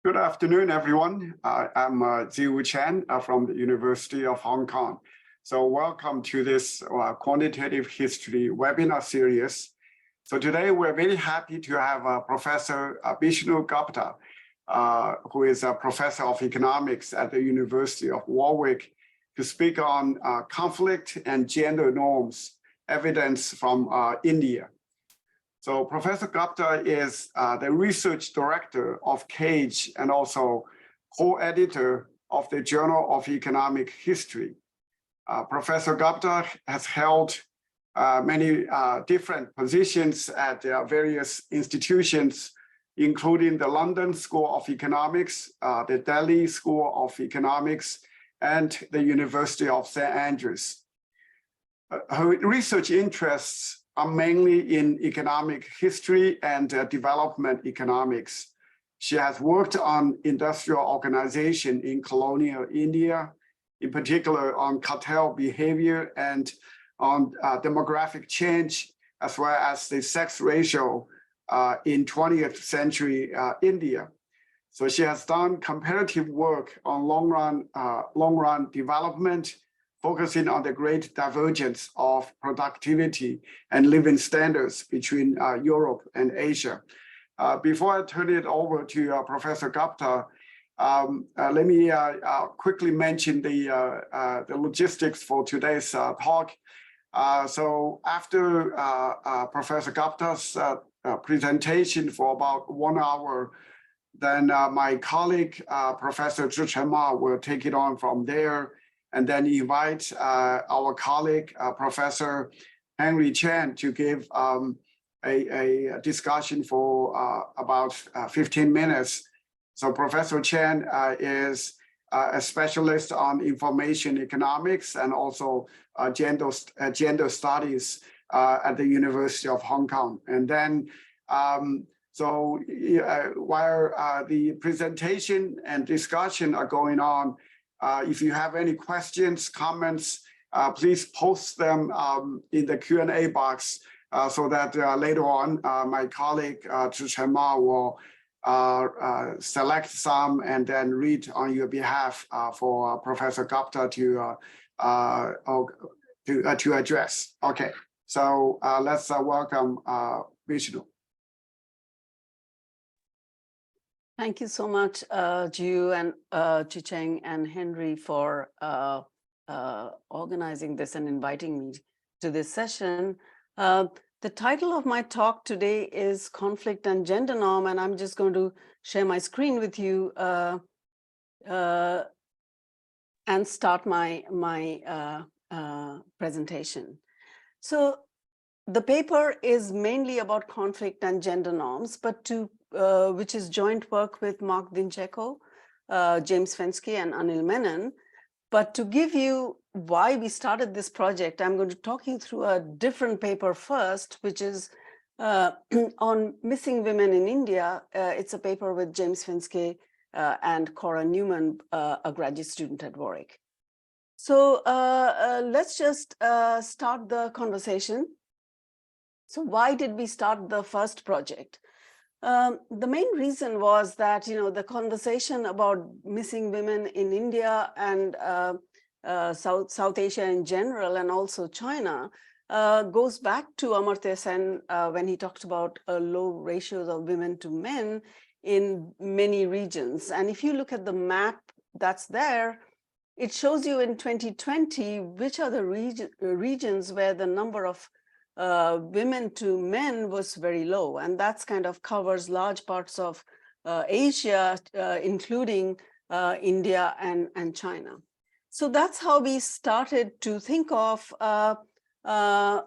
Good afternoon, everyone. I'm Zhiwu Chen from the University of Hong Kong. So welcome to this quantitative history webinar series. So today we're very happy to have Professor Bishnupriya Gupta, who is a professor of economics at the University of Warwick, to speak on conflict and gender norms, evidence from India. So Professor Gupta is the research director of CAGE and also co-editor of the Journal of Economic History. Professor Gupta has held many different positions at various institutions, including the London School of Economics, the Delhi School of Economics, and the University of St. Andrews. Her research interests are mainly in economic history and development economics. She has worked on industrial organization in colonial India, in particular on cartel behavior and on demographic change, as well as the sex ratio in 20th century India. So she has done comparative work on long-run development, focusing on the great divergence of productivity and living standards between Europe and Asia. Before I turn it over to Professor Gupta, let me quickly mention the logistics for today's talk. So after Professor Gupta's presentation for about 1 hour, then my colleague, Professor Chicheng Ma, will take it on from there, and then invite our colleague, Professor Chen, to give a discussion for about 15 minutes. So Professor Chen is a specialist on information economics and also gender studies at the University of Hong Kong. And then, while the presentation and discussion are going on, if you have any questions, comments, please post them in the Q&A box so that later on my colleague Chicheng Ma will select some and then read on your behalf for Professor Gupta to address. Okay, so let's welcome Vishnu. Thank you so much, Zhiwu and Chicheng and Henry, for organizing this and inviting me to this session. The title of my talk today is Conflict and Gender Norm, and I'm just going to share my screen with you and start my presentation. So the paper is mainly about conflict and gender norms, but which is joint work with Mark Dincheko, James Fenske, and Anil Menon. But to give you why we started this project, I'm going to talk you through a different paper first, which is on missing women in India. It's a paper with James Fenske and Cora Neumann, a graduate student at Warwick. So let's just start the conversation. So why did we start the first project? The main reason was that, the conversation about missing women in India and South Asia in general, and also China, goes back to Amartya Sen when he talked about low ratios of women to men in many regions. And if you look at the map that's there, it shows you in 2020 which are the regions where the number of women to men was very low, and that's kind of covers large parts of Asia, including India and China. So that's how we started to think of, where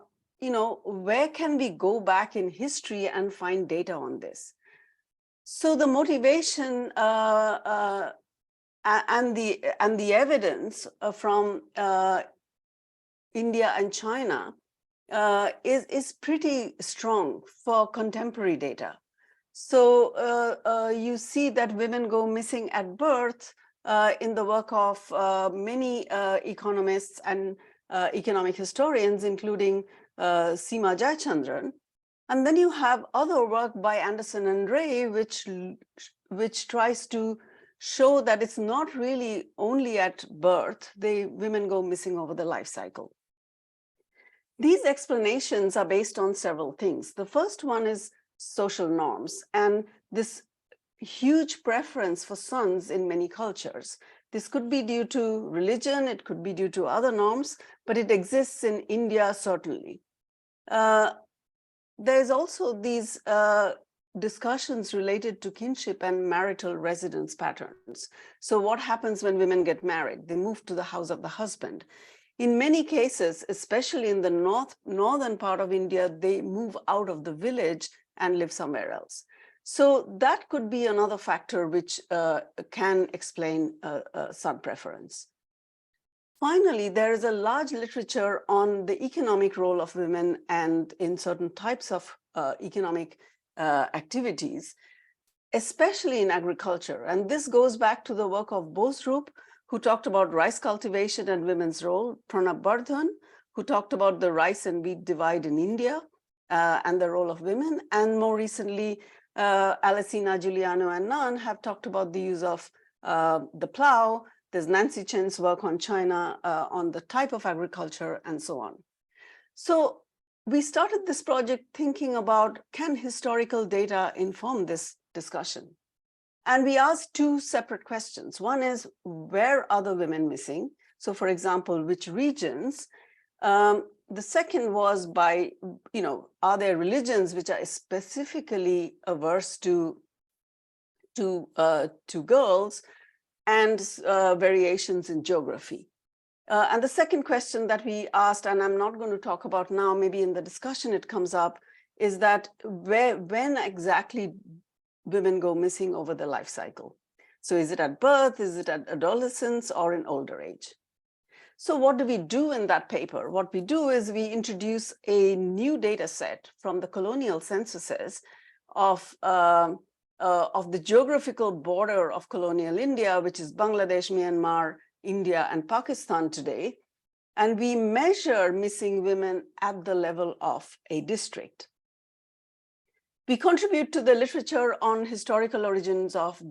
can we go back in history and find data on this? So the motivation and the evidence from India and China is pretty strong for contemporary data. So you see that women go missing at birth in the work of many economists and economic historians, including Seema Jayachandran. And then you have other work by Anderson and Ray, which which tries to show that it's not really only at birth, women go missing over the life cycle. These explanations are based on several things. The first one is social norms and this huge preference for sons in many cultures. This could be due to religion, it could be due to other norms, but it exists in India certainly. There's also these discussions related to kinship and marital residence patterns. So what happens when women get married? They move to the house of the husband. In many cases, especially in the northern part of India, they move out of the village and live somewhere else. So that could be another factor which can explain son preference. Finally, there is a large literature on the economic role of women and in certain types of economic activities, especially in agriculture. And this goes back to the work of Bosrup, who talked about rice cultivation and women's role, Pranab Bardhan, who talked about the rice and wheat divide in India and the role of women. And more recently, Alessina, Giuliano, and Nunn have talked about the use of the plow. There's Nancy Chen's work on China, on the type of agriculture, and so on. So we started this project thinking about, can historical data inform this discussion? And we asked two separate questions. One is, where are the women missing? So for example, which regions? The second was by, are there religions which are specifically averse to girls, and variations in geography. And the second question that we asked, and I'm not going to talk about now, maybe in the discussion it comes up, is that when exactly women go missing over the life cycle? So is it at birth, is it at adolescence, or in older age? So what do we do in that paper? What we do is we introduce a new data set from the colonial censuses of the geographical border of colonial India, which is Bangladesh, Myanmar, India, and Pakistan today. And we measure missing women at the level of a district. We contribute to the literature on historical origins of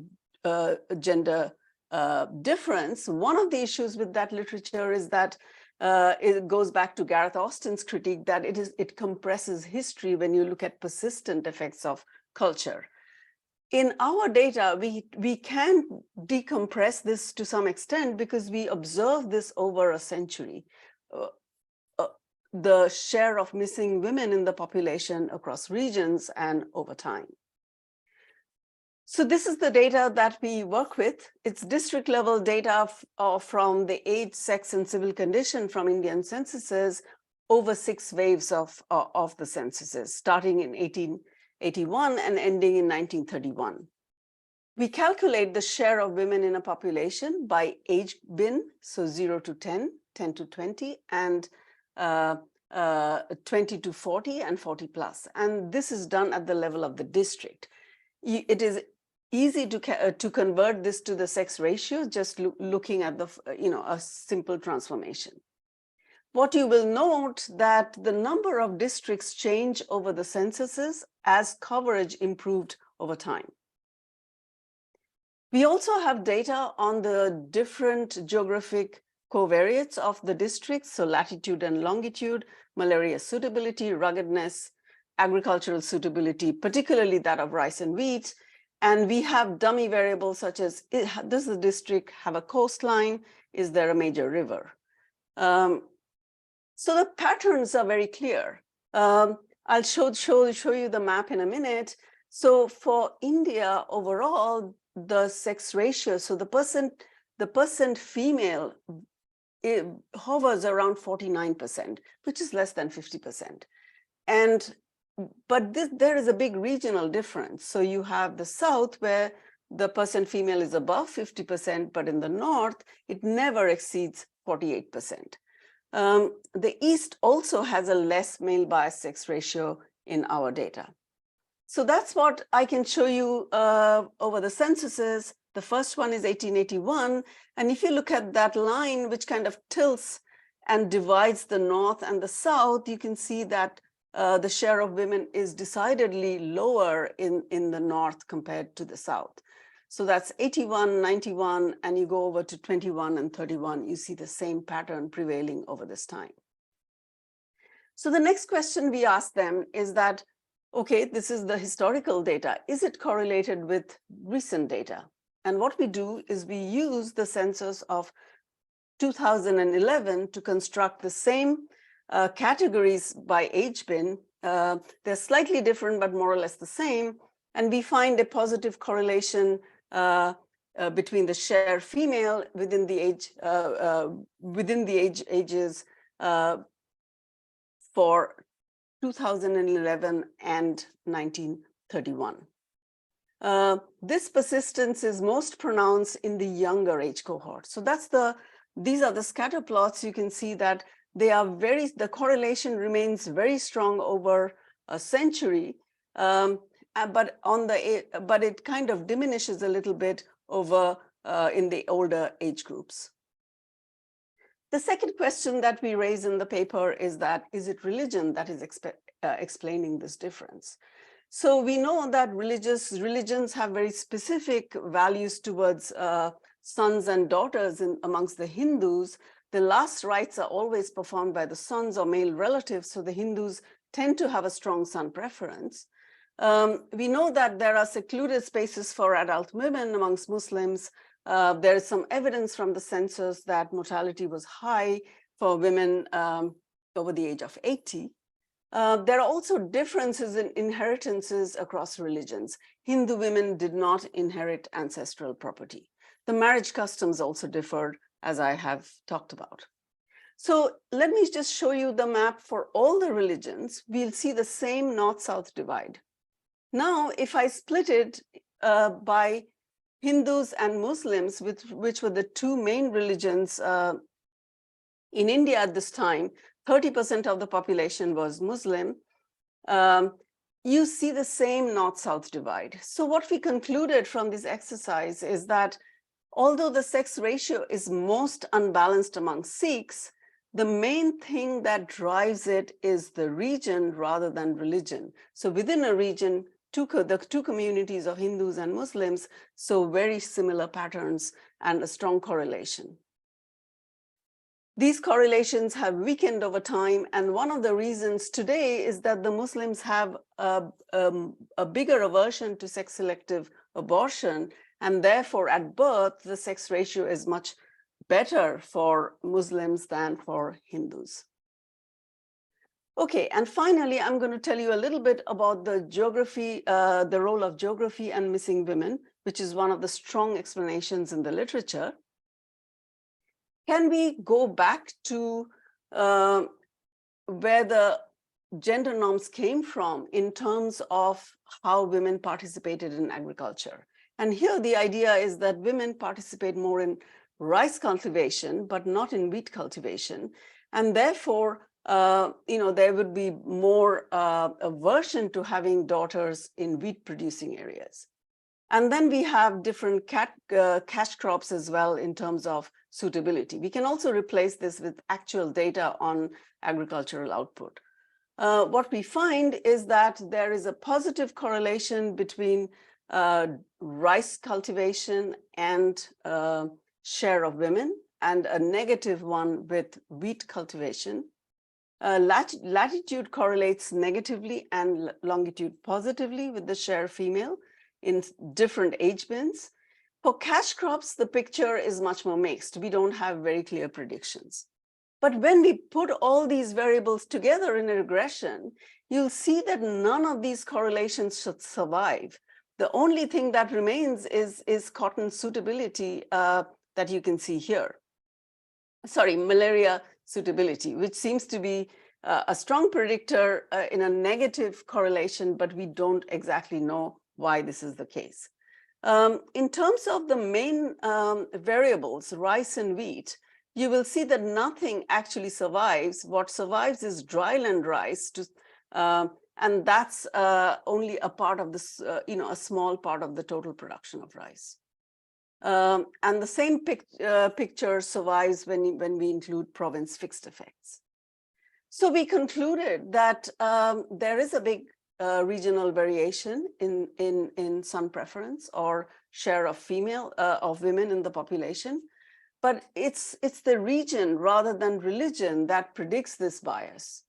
gender difference. One of the issues with that literature is that it goes back to Gareth Austin's critique that it compresses history when you look at persistent effects of culture. In our data, we can decompress this to some extent because we observe this over a century, the share of missing women in the population across regions and over time. So this is the data that we work with. It's district level data from the age, sex, and civil condition from Indian censuses over 6 waves of the censuses, starting in 1881 and ending in 1931. We calculate the share of women in a population by age bin, so 0 to 10, 10 to 20, and 20 to 40, and 40 plus. And this is done at the level of the district. It is easy to convert this to the sex ratio, just looking at a simple transformation. What you will note that the number of districts change over the censuses as coverage improved over time. We also have data on the different geographic covariates of the districts, so latitude and longitude, malaria suitability, ruggedness, agricultural suitability, particularly that of rice and wheat. And we have dummy variables such as, does the district have a coastline? Is there a major river? So the patterns are very clear. I'll show you the map in a minute. So for India overall, the sex ratio, so the percent female, it hovers around 49%, which is less than 50%. But there is a big regional difference. So you have the south where the percent female is above 50%, but in the north, it never exceeds 48%. The East also has a less male bias sex ratio in our data. So that's what I can show you over the censuses. The first one is 1881. And if you look at that line, which kind of tilts and divides the north and the south, you can see that the share of women is decidedly lower in the north compared to the south. So that's 81, 91, and you go over to 21 and 31, you see the same pattern prevailing over this time. So the next question we ask them is that, okay, this is the historical data. Is it correlated with recent data? And what we do is we use the census of 2011 to construct the same categories by age bin. They're slightly different, but more or less the same. And we find a positive correlation between the share female within the ages for 2011 and 1931. This persistence is most pronounced in the younger age cohort. So these are the scatter plots. You can see that the correlation remains very strong over a century, but it kind of diminishes a little bit over in the older age groups. The second question that we raise in the paper is that, is it religion that is explaining this difference? So we know that religions have very specific values towards sons and daughters amongst the Hindus. The last rites are always performed by the sons or male relatives, so the Hindus tend to have a strong son preference. We know that there are secluded spaces for adult women amongst Muslims. There is some evidence from the census that mortality was high for women over the age of 80. There are also differences in inheritances across religions. Hindu women did not inherit ancestral property. The marriage customs also differed, as I have talked about. So let me just show you the map for all the religions. We'll see the same north-south divide. Now, if I split it by Hindus and Muslims, which were the two main religions in India at this time, 30% of the population was Muslim. You see the same north-south divide. So what we concluded from this exercise is that although the sex ratio is most unbalanced among Sikhs, the main thing that drives it is the region rather than religion. So within a region, the two communities of Hindus and Muslims, so very similar patterns and a strong correlation. These correlations have weakened over time, and one of the reasons today is that the Muslims have a bigger aversion to sex-selective abortion, and therefore at birth, the sex ratio is much better for Muslims than for Hindus. Okay, and finally, I'm going to tell you a little bit about the geography, the role of geography and missing women, which is one of the strong explanations in the literature. Can we go back to where the gender norms came from in terms of how women participated in agriculture? And here the idea is that women participate more in rice cultivation, but not in wheat cultivation. And therefore, there would be more aversion to having daughters in wheat producing areas. And then we have different cash crops as well in terms of suitability. We can also replace this with actual data on agricultural output. What we find is that there is a positive correlation between rice cultivation and share of women, and a negative one with wheat cultivation. Latitude correlates negatively and longitude positively with the share female in different age bins. For cash crops, the picture is much more mixed. We don't have very clear predictions. But when we put all these variables together in a regression, you'll see that none of these correlations should survive. The only thing that remains is cotton suitability that you can see here. Sorry, malaria suitability, which seems to be a strong predictor in a negative correlation, but we don't exactly know why this is the case. In terms of the main variables, rice and wheat, you will see that nothing actually survives. What survives is dryland rice, and that's only a part of this, a small part of the total production of rice. And the same picture survives when we include province fixed effects. So we concluded that there is a big regional variation in sun preference or share of women in the population, but it's the region rather than religion that predicts this bias.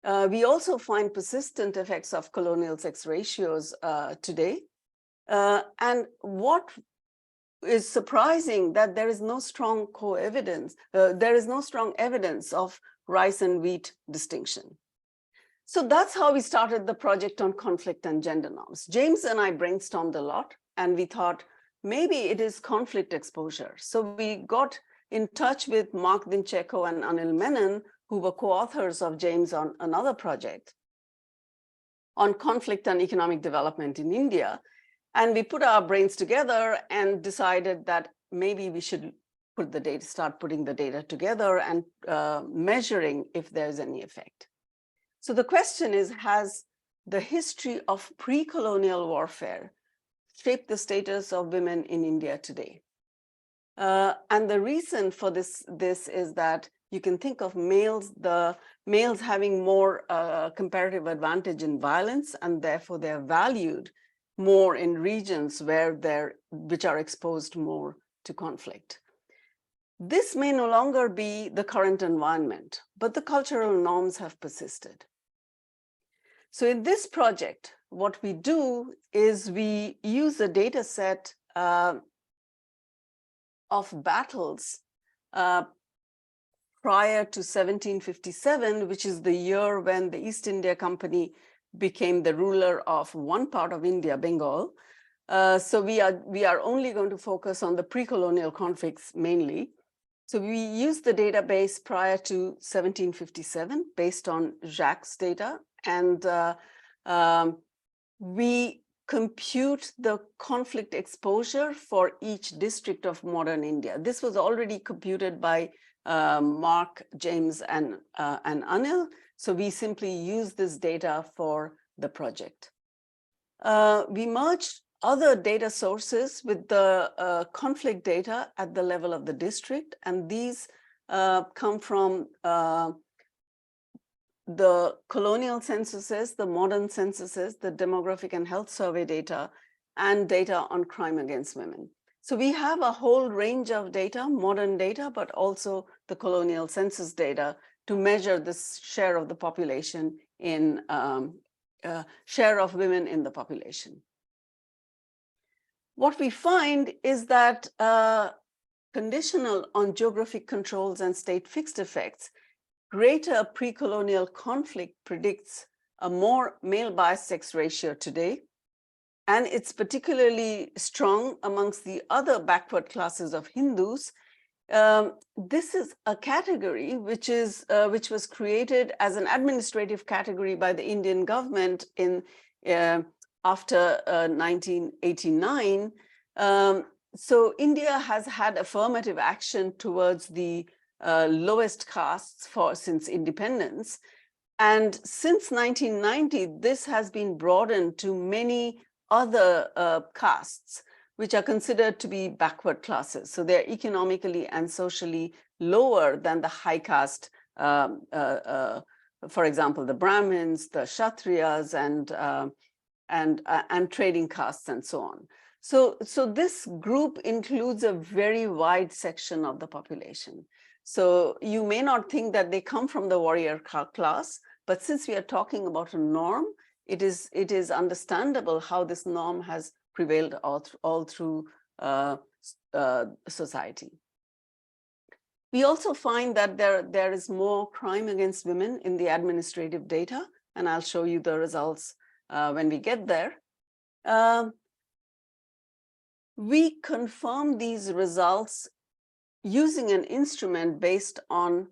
We also find persistent effects of colonial sex ratios today. And what is surprising that there is no strong evidence of rice and wheat distinction. So that's how we started the project on conflict and gender norms. James and I brainstormed a lot, and we thought maybe it is conflict exposure. So we got in touch with Mark Dincheko and Anil Menon, who were co-authors of James on another project on conflict and economic development in India. And we put our brains together and decided that maybe we should start putting the data together and measuring if there's any effect. So the question is, has the history of pre-colonial warfare shaped the status of women in India today? And the reason for this is that you can think of the males having more comparative advantage in violence, and therefore they're valued more in regions which are exposed more to conflict. This may no longer be the current environment, but the cultural norms have persisted. So in this project, what we do is we use a data set of battles prior to 1757, which is the year when the East India Company became the ruler of one part of India, Bengal. So we are only going to focus on the pre-colonial conflicts mainly. So we use the database prior to 1757 based on Jacques' data, and we compute the conflict exposure for each district of modern India. This was already computed by Mark, James, and Anil. So we simply use this data for the project. We merged other data sources with the conflict data at the level of the district, and these come from the colonial censuses, the modern censuses, the demographic and health survey data, and data on crime against women. So we have a whole range of data, modern data, but also the colonial census data to measure this share of the population in share of women in the population. What we find is that conditional on geographic controls and state fixed effects, greater pre-colonial conflict predicts a more male-biased sex ratio today, and it's particularly strong amongst the other backward classes of Hindus. This is a category which was created as an administrative category by the Indian government after 1989. So India has had affirmative action towards the lowest castes since independence. And since 1990, this has been broadened to many other castes, which are considered to be backward classes. So they're economically and socially lower than the high caste, for example, the Brahmins, the Kshatriyas, and trading castes, and so on. So this group includes a very wide section of the population. So you may not think that they come from the warrior class, but since we are talking about a norm, it is understandable how this norm has prevailed all through society. We also find that there is more crime against women in the administrative data, and I'll show you the results when we get there. We confirm these results using an instrument based on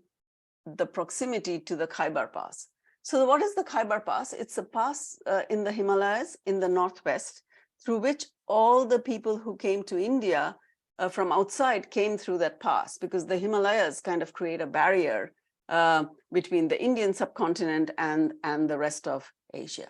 the proximity to the Khyber Pass. So what is the Khyber Pass? It's a pass in the Himalayas in the northwest, through which all the people who came to India from outside came through that pass, because the Himalayas kind of create a barrier between the Indian subcontinent and the rest of Asia.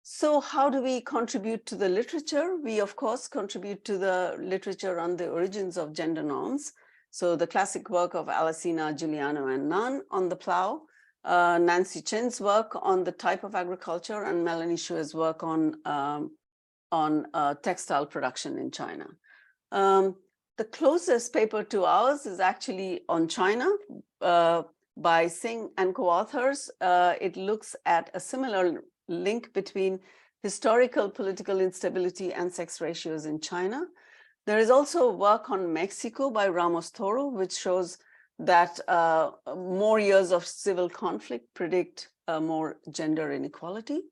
So how do we contribute to the literature? We, of course, contribute to the literature on the origins of gender norms. So the classic work of Alesina, Giuliano, and Nunn on the plow. Nancy Chen's work on the type of agriculture, and Melanie Schuer's work on textile production in China. The closest paper to ours is actually on China by Singh and co-authors. It looks at a similar link between historical political instability and sex ratios in China. There is also work on Mexico by Ramos Toro, which shows that more years of civil conflict predict more gender inequality.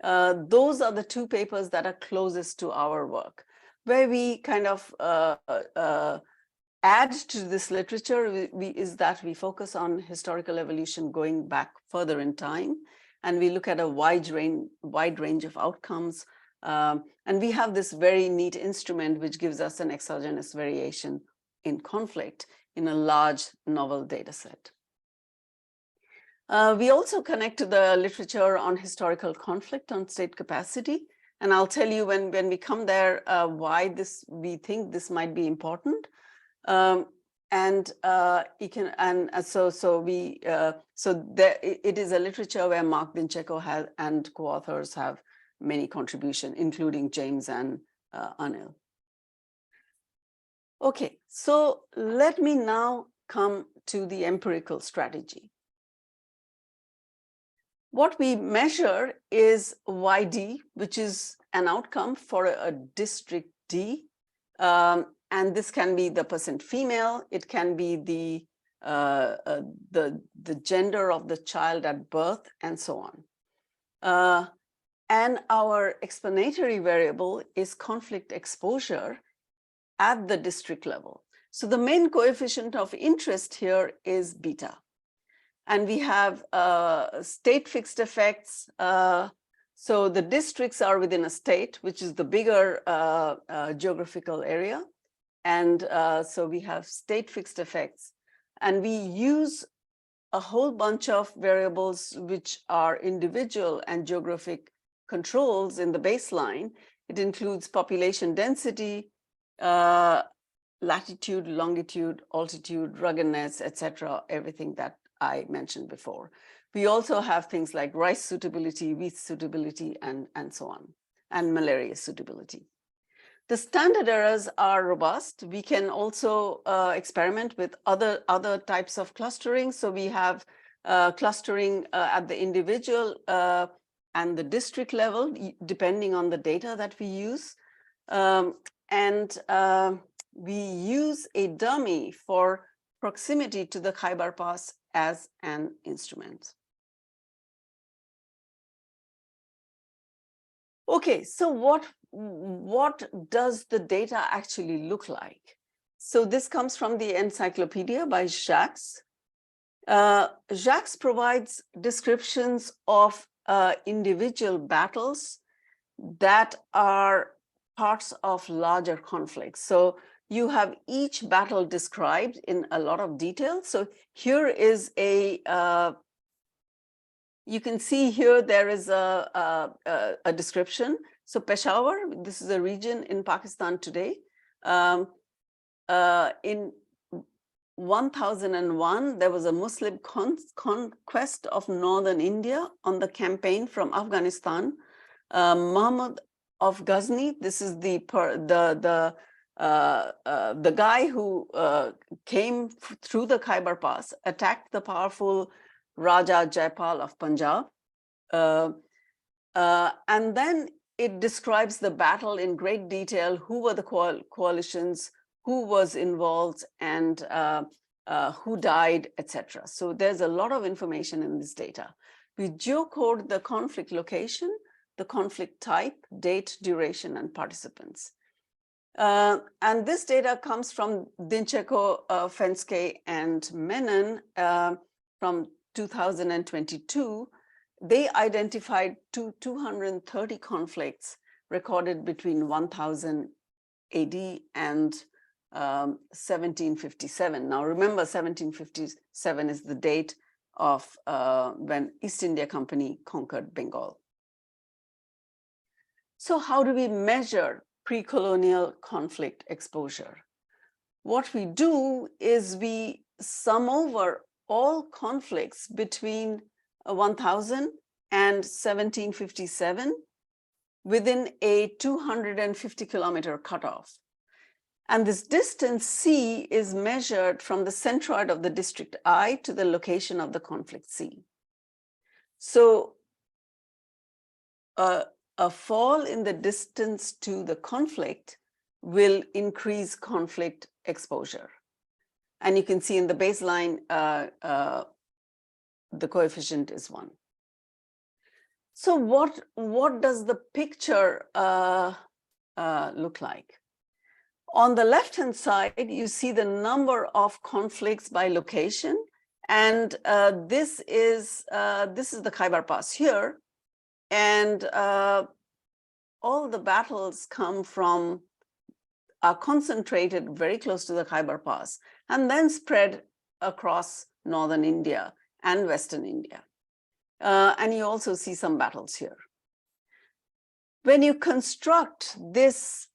Those are the two papers that are closest to our work. Where we kind of add to this literature is that we focus on historical evolution going back further in time, and we look at a wide range of outcomes. And we have this very neat instrument which gives us an exogenous variation in conflict in a large novel data set. We also connect to the literature on historical conflict on state capacity. And I'll tell you when we come there why we think this might be important. It is a literature where Mark Dincheko and co-authors have many contributions, including James and Anil. Okay, so let me now come to the empirical strategy. What we measure is YD, which is an outcome for a district D. And this can be the percent female, it can be the gender of the child at birth, and so on. And our explanatory variable is conflict exposure at the district level. So the main coefficient of interest here is beta. And we have state fixed effects. So the districts are within a state, which is the bigger geographical area. And so we have state fixed effects. And we use a whole bunch of variables which are individual and geographic controls in the baseline. It includes population density, latitude, longitude, altitude, ruggedness, etc., everything that I mentioned before. We also have things like rice suitability, wheat suitability, and so on, and malaria suitability. The standard errors are robust. We can also experiment with other types of clustering. So we have clustering at the individual and the district level, depending on the data that we use. We use a dummy for proximity to the Khyber Pass as an instrument. Okay, so what does the data actually look like? So this comes from the encyclopedia by Jacques. Jacques provides descriptions of individual battles that are parts of larger conflicts. So you have each battle described in a lot of detail. So here is you can see here there is a description. So Peshawar, this is a region in Pakistan today. In 1001, there was a Muslim conquest of northern India on the campaign from Afghanistan. Muhammad of Ghazni, this is the guy who came through the Khyber Pass, attacked the powerful Raja Jaipal of Punjab. And then it describes the battle in great detail, who were the coalitions, who was involved, and who died, etc. So there's a lot of information in this data. We geocode the conflict location, the conflict type, date, duration, and participants. And this data comes from Dincheko, Fenske, and Menon from 2022. They identified 230 conflicts recorded between 1000 AD and 1757. Now remember, 1757 is the date of when East India Company conquered Bengal. So how do we measure pre-colonial conflict exposure? What we do is we sum over all conflicts between 1000 and 1757 within a 250-kilometer cutoff. And this distance C is measured from the centroid of the district I to the location of the conflict C. So a fall in the distance to the conflict will increase conflict exposure. And you can see in the baseline, the coefficient is 1. So what does the picture look like? On the left-hand side, you see the number of conflicts by location. And this is the Khyber Pass here. And all the battles are concentrated very close to the Khyber Pass and then spread across northern India and western India. And you also see some battles here. When you construct this,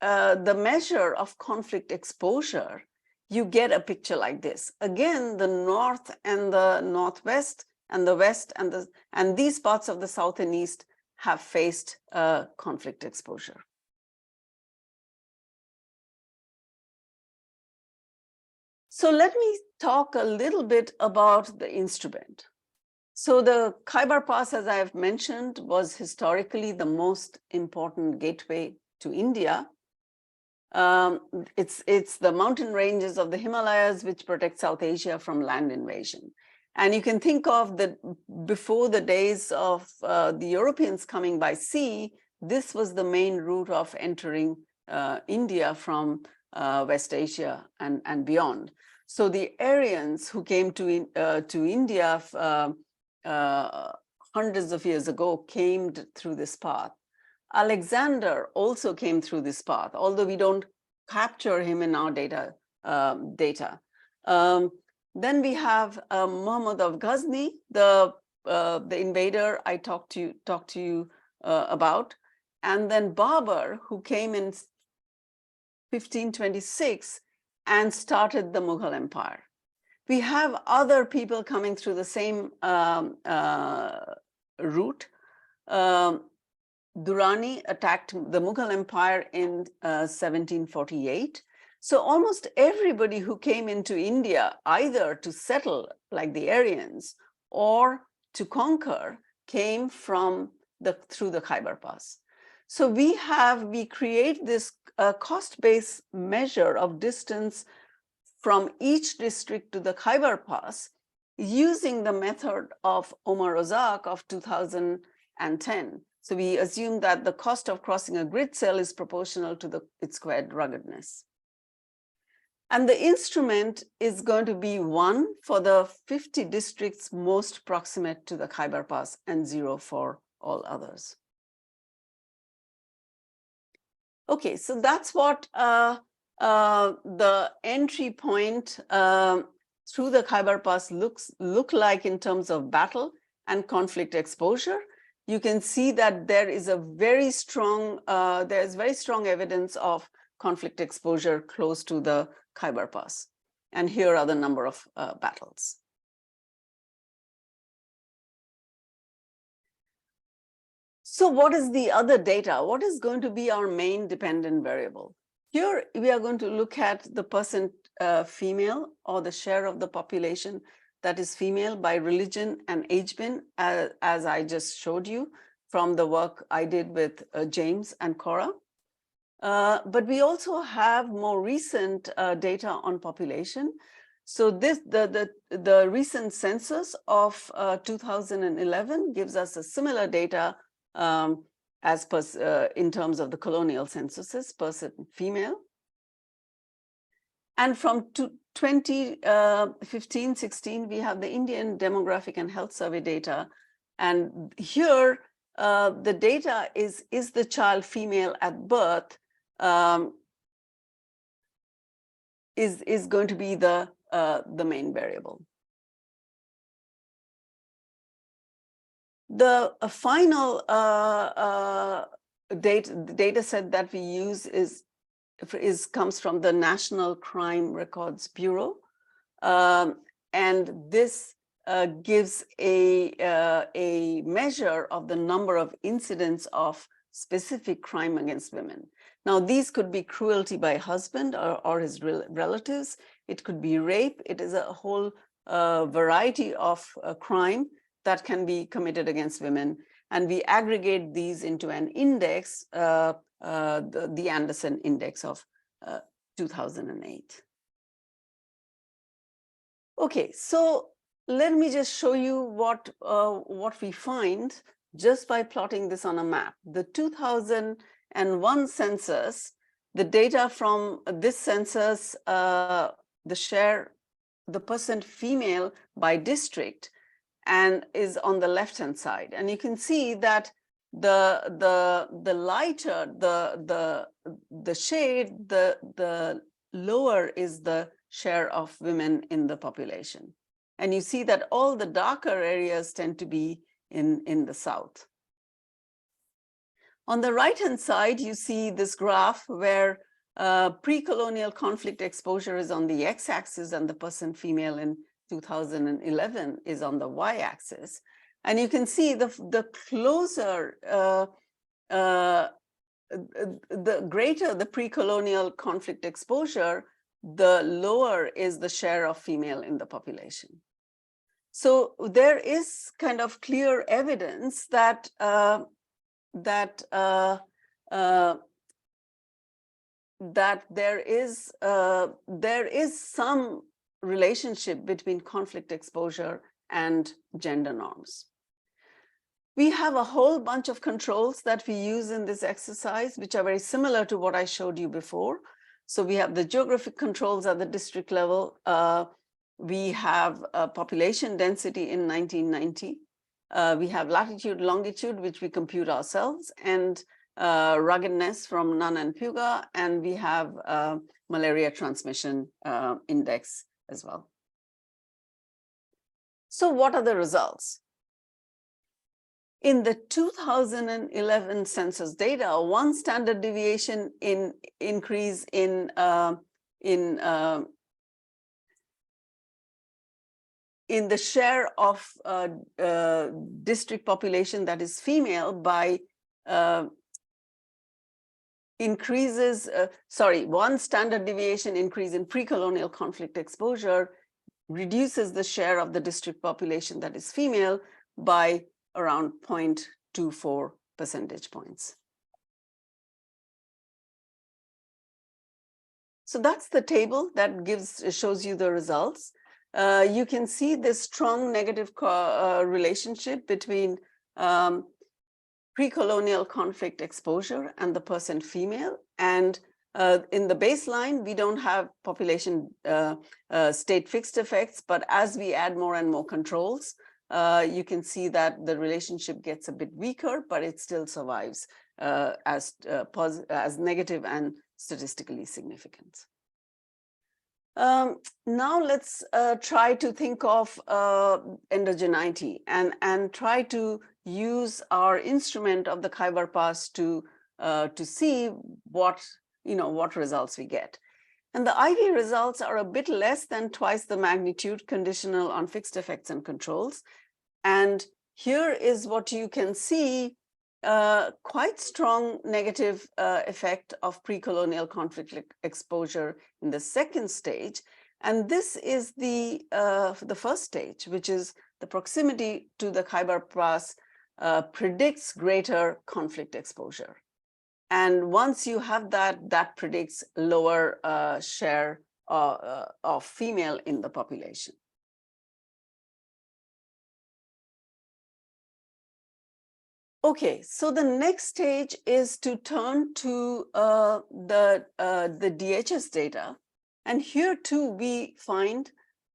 the measure of conflict exposure, you get a picture like this. Again, the north and the northwest and the west and these parts of the south and east have faced conflict exposure. So let me talk a little bit about the instrument. So the Khyber Pass, as I have mentioned, was historically the most important gateway to India. It's the mountain ranges of the Himalayas which protect South Asia from land invasion. And you can think of that before the days of the Europeans coming by sea, this was the main route of entering India from West Asia and beyond. So the Aryans who came to India hundreds of years ago came through this path. Alexander also came through this path, although we don't capture him in our data. Then we have Muhammad of Ghazni, the invader I talked to you about, and then Babur, who came in 1526 and started the Mughal Empire. We have other people coming through the same route. Durrani attacked the Mughal Empire in 1748. So almost everybody who came into India, either to settle like the Aryans or to conquer, came from through the Khyber Pass. So we create this cost-based measure of distance from each district to the Khyber Pass using the method of Omar Ozak of 2010. So we assume that the cost of crossing a grid cell is proportional to its squared ruggedness. And the instrument is going to be 1 for the 50 districts most proximate to the Khyber Pass and 0 for all others. Okay, so that's what the entry point through the Khyber Pass look like in terms of battle and conflict exposure. You can see that there is very strong evidence of conflict exposure close to the Khyber Pass. And here are the number of battles. So what is the other data? What is going to be our main dependent variable? Here we are going to look at the percent female, or the share of the population that is female by religion and age bin, as I just showed you from the work I did with James and Cora. But we also have more recent data on population. So the recent census of 2011 gives us a similar data as in terms of the colonial censuses, percent female. And from 2015-16, we have the Indian Demographic and Health Survey data. And here, the data is the child female at birth is going to be the main variable. The final data set that we use comes from the National Crime Records Bureau. And this gives a measure of the number of incidents of specific crime against women. Now, these could be cruelty by husband or his relatives. It could be rape. It is a whole variety of crime that can be committed against women. And we aggregate these into an index, the Anderson Index of 2008. Okay, so let me just show you what we find just by plotting this on a map. The 2001 census, the data from this census, the percent female by district, and is on the left-hand side. And you can see that the lighter the shade, the lower is the share of women in the population. And you see that all the darker areas tend to be in the south. On the right-hand side, you see this graph where pre-colonial conflict exposure is on the x-axis and the percent female in 2011 is on the y-axis. And you can see the closer, the greater the pre-colonial conflict exposure, the lower is the share of female in the population. So there is kind of clear evidence that that there is some relationship between conflict exposure and gender norms. We have a whole bunch of controls that we use in this exercise, which are very similar to what I showed you before. So we have the geographic controls at the district level. We have population density in 1990. We have latitude, longitude, which we compute ourselves, and ruggedness from Nunn and Puga, and we have malaria transmission index as well. So what are the results? In the 2011 census data, one standard deviation increase in the share of district population that is female by one standard deviation increase in pre-colonial conflict exposure reduces the share of the district population that is female by around 0.24 percentage points. So that's the table that shows you the results. You can see this strong negative relationship between pre-colonial conflict exposure and the percent female. And in the baseline, we don't have population state fixed effects, but as we add more and more controls, you can see that the relationship gets a bit weaker, but it still survives as negative and statistically significant. Now let's try to think of endogeneity and try to use our instrument of the Khyber-Pass to see what results we get. And the IV results are a bit less than twice the magnitude, conditional on fixed effects and controls. And here is what you can see, quite strong negative effect of pre-colonial conflict exposure in the second stage. And this is the first stage, which is the proximity to the Khyber-Pass predicts greater conflict exposure. And once you have that, that predicts lower share of female in the population. Okay, so the next stage is to turn to the DHS data. And here too, we find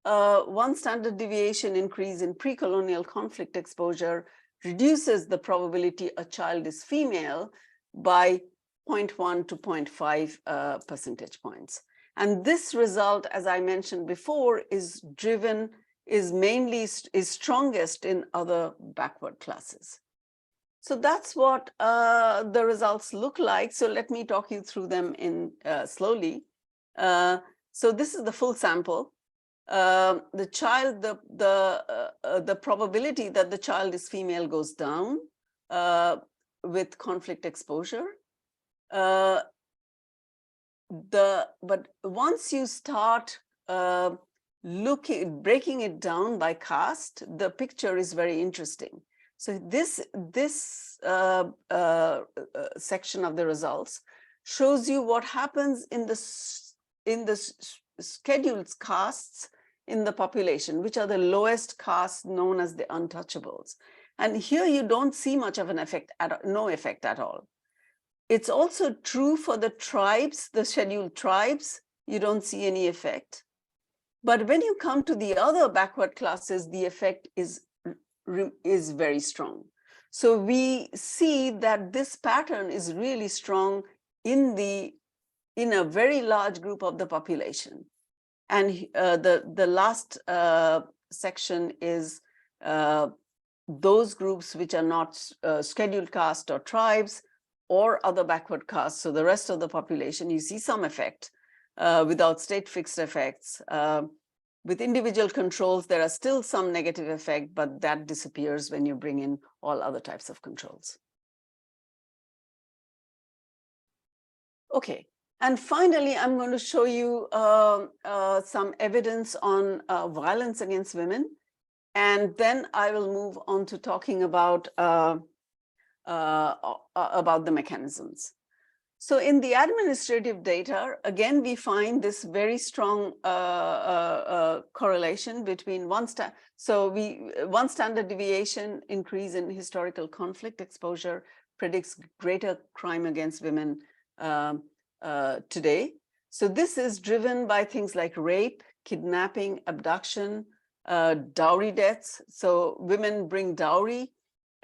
one standard deviation increase in pre-colonial conflict exposure reduces the probability a child is female by 0.1 to 0.5 percentage points. And this result, as I mentioned before, is strongest in other backward classes. So that's what the results look like. So let me talk you through them slowly. So this is the full sample. the probability that the child is female goes down with conflict exposure. But once you start breaking it down by caste, the picture is very interesting. So this section of the results shows you what happens in the scheduled castes in the population, which are the lowest castes known as the untouchables. And here you don't see much of an effect, no effect at all. It's also true for the tribes, the scheduled tribes, you don't see any effect. But when you come to the other backward classes, the effect is very strong. So we see that this pattern is really strong in a very large group of the population. And the last section is those groups which are not scheduled caste or tribes or other backward castes. So the rest of the population, you see some effect without state fixed effects. With individual controls, there are still some negative effect, but that disappears when you bring in all other types of controls. Okay, and finally, I'm going to show you some evidence on violence against women. And then I will move on to talking about the mechanisms. So in the administrative data, again, we find this very strong correlation between one standard deviation increase in historical conflict exposure predicts greater crime against women today. So this is driven by things like rape, kidnapping, abduction, dowry deaths. So women bring dowry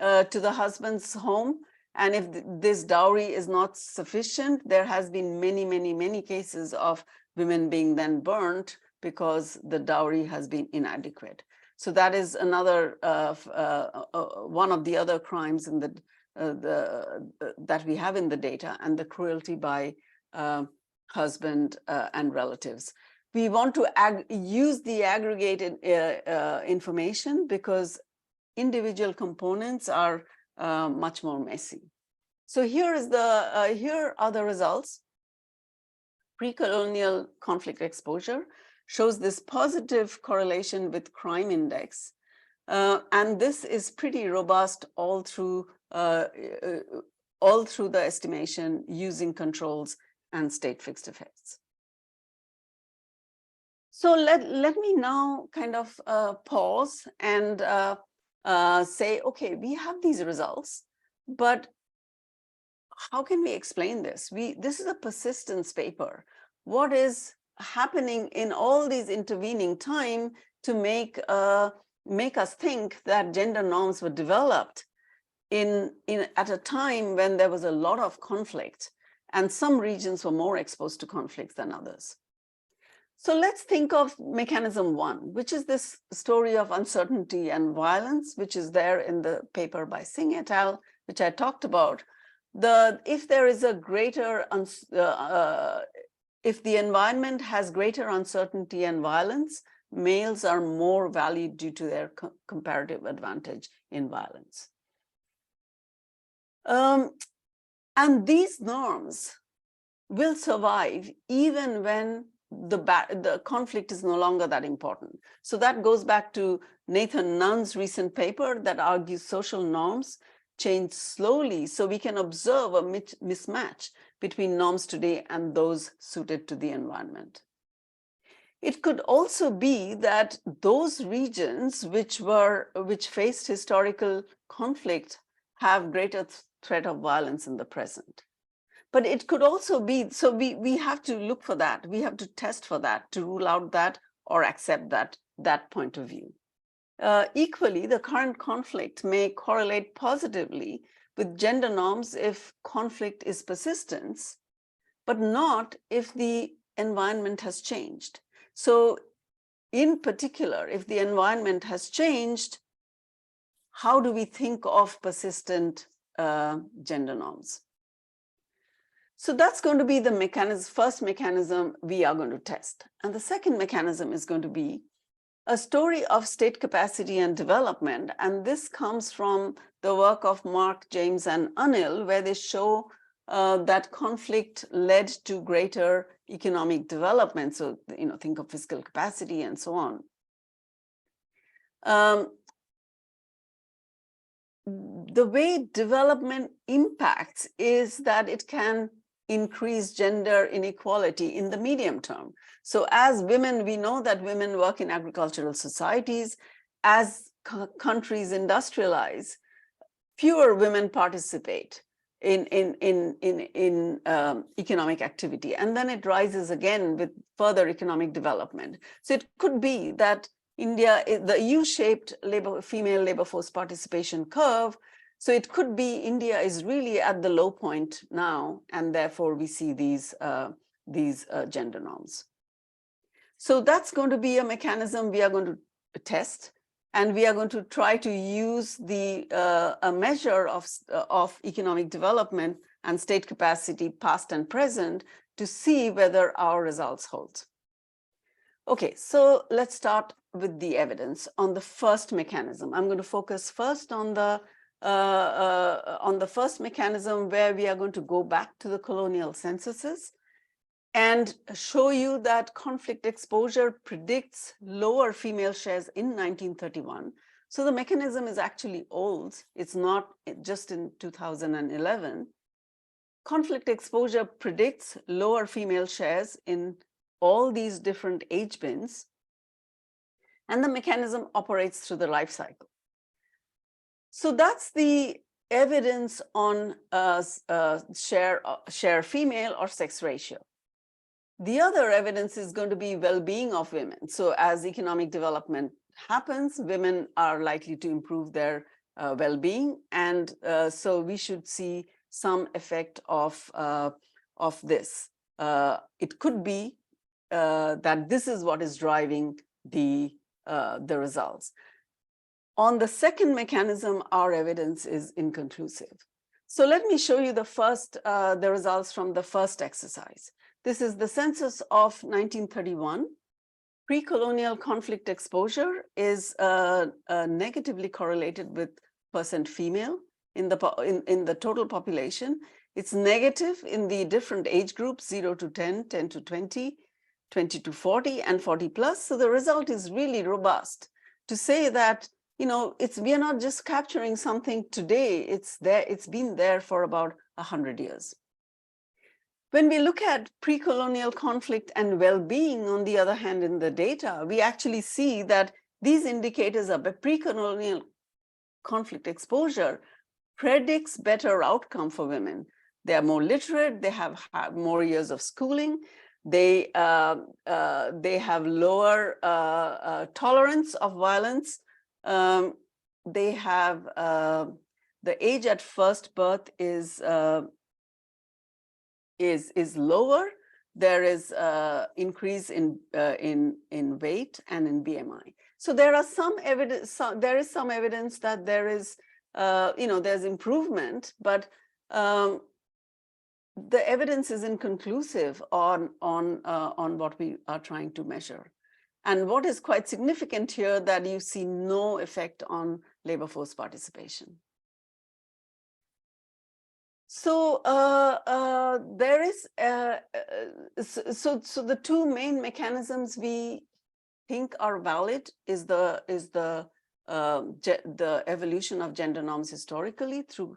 to the husband's home. And if this dowry is not sufficient, there has been many cases of women being then burnt because the dowry has been inadequate. So that is another one of the other crimes in that we have in the data, and the cruelty by husband and relatives. We want to use the aggregated information because individual components are much more messy. So here are the results. Pre-colonial conflict exposure shows this positive correlation with crime index, and this is pretty robust all through the estimation using controls and state fixed effects. So let me now kind of pause and say, okay, we have these results, but how can we explain this? This is a persistence paper. What is happening in all these intervening time to make us think that gender norms were developed at a time when there was a lot of conflict, and some regions were more exposed to conflicts than others? So let's think of mechanism one, which is this story of uncertainty and violence, which is there in the paper by Singh et al., which I talked about. If there is a greater, if the environment has greater uncertainty and violence, males are more valued due to their comparative advantage in violence. And these norms will survive even when the conflict is no longer that important. So that goes back to Nathan Nunn's recent paper that argues social norms change slowly, so we can observe a mismatch between norms today and those suited to the environment. It could also be that those regions which faced historical conflict have greater threat of violence in the present. But it could also be, so we have to look for that. We have to test for that to rule out that or accept that point of view. Equally, the current conflict may correlate positively with gender norms if conflict is persistent, but not if the environment has changed. So in particular, if the environment has changed, how do we think of persistent gender norms? So that's going to be the first mechanism we are going to test. And the second mechanism is going to be a story of state capacity and development. And this comes from the work of Mark, James, and Anil, where they show that conflict led to greater economic development. So, think of fiscal capacity and so on. The way development impacts is that it can increase gender inequality in the medium term. So as women, we know that women work in agricultural societies. As countries industrialize, fewer women participate in economic activity. And then it rises again with further economic development. So it could be that India, the U-shaped female labor force participation curve. So it could be India is really at the low point now, and therefore we see these gender norms. So that's going to be a mechanism we are going to test, and we are going to try to use a measure of economic development and state capacity, past and present, to see whether our results hold. Okay, so let's start with the evidence on the first mechanism. I'm going to focus first on the first mechanism, where we are going to go back to the colonial censuses and show you that conflict exposure predicts lower female shares in 1931. So the mechanism is actually old. It's not just in 2011. Conflict exposure predicts lower female shares in all these different age bins, and the mechanism operates through the life cycle. So that's the evidence on share female or sex ratio. The other evidence is going to be well-being of women. So as economic development happens, women are likely to improve their well-being, and so we should see some effect of this. It could be that this is what is driving the results. On the second mechanism, our evidence is inconclusive. So let me show you the results from the first exercise. This is the census of 1931. Pre-colonial conflict exposure is negatively correlated with percent female in the total population. It's negative in the different age groups, 0 to 10, 10 to 20, 20 to 40, and 40 plus. So the result is really robust to say that, we are not just capturing something today, it's there, it's been there for about 100 years. When we look at pre-colonial conflict and well-being, on the other hand, in the data, we actually see that these indicators of pre-colonial conflict exposure predicts better outcome for women. They are more literate, they have more years of schooling, they have lower tolerance of violence. They have the age at first birth is lower. There is increase in weight and in BMI. So there are some evidence. There is some evidence that there is there's improvement, but the evidence is inconclusive on what we are trying to measure. And what is quite significant here, that you see no effect on labor force participation. So there is so the two main mechanisms we think are valid is the evolution of gender norms historically through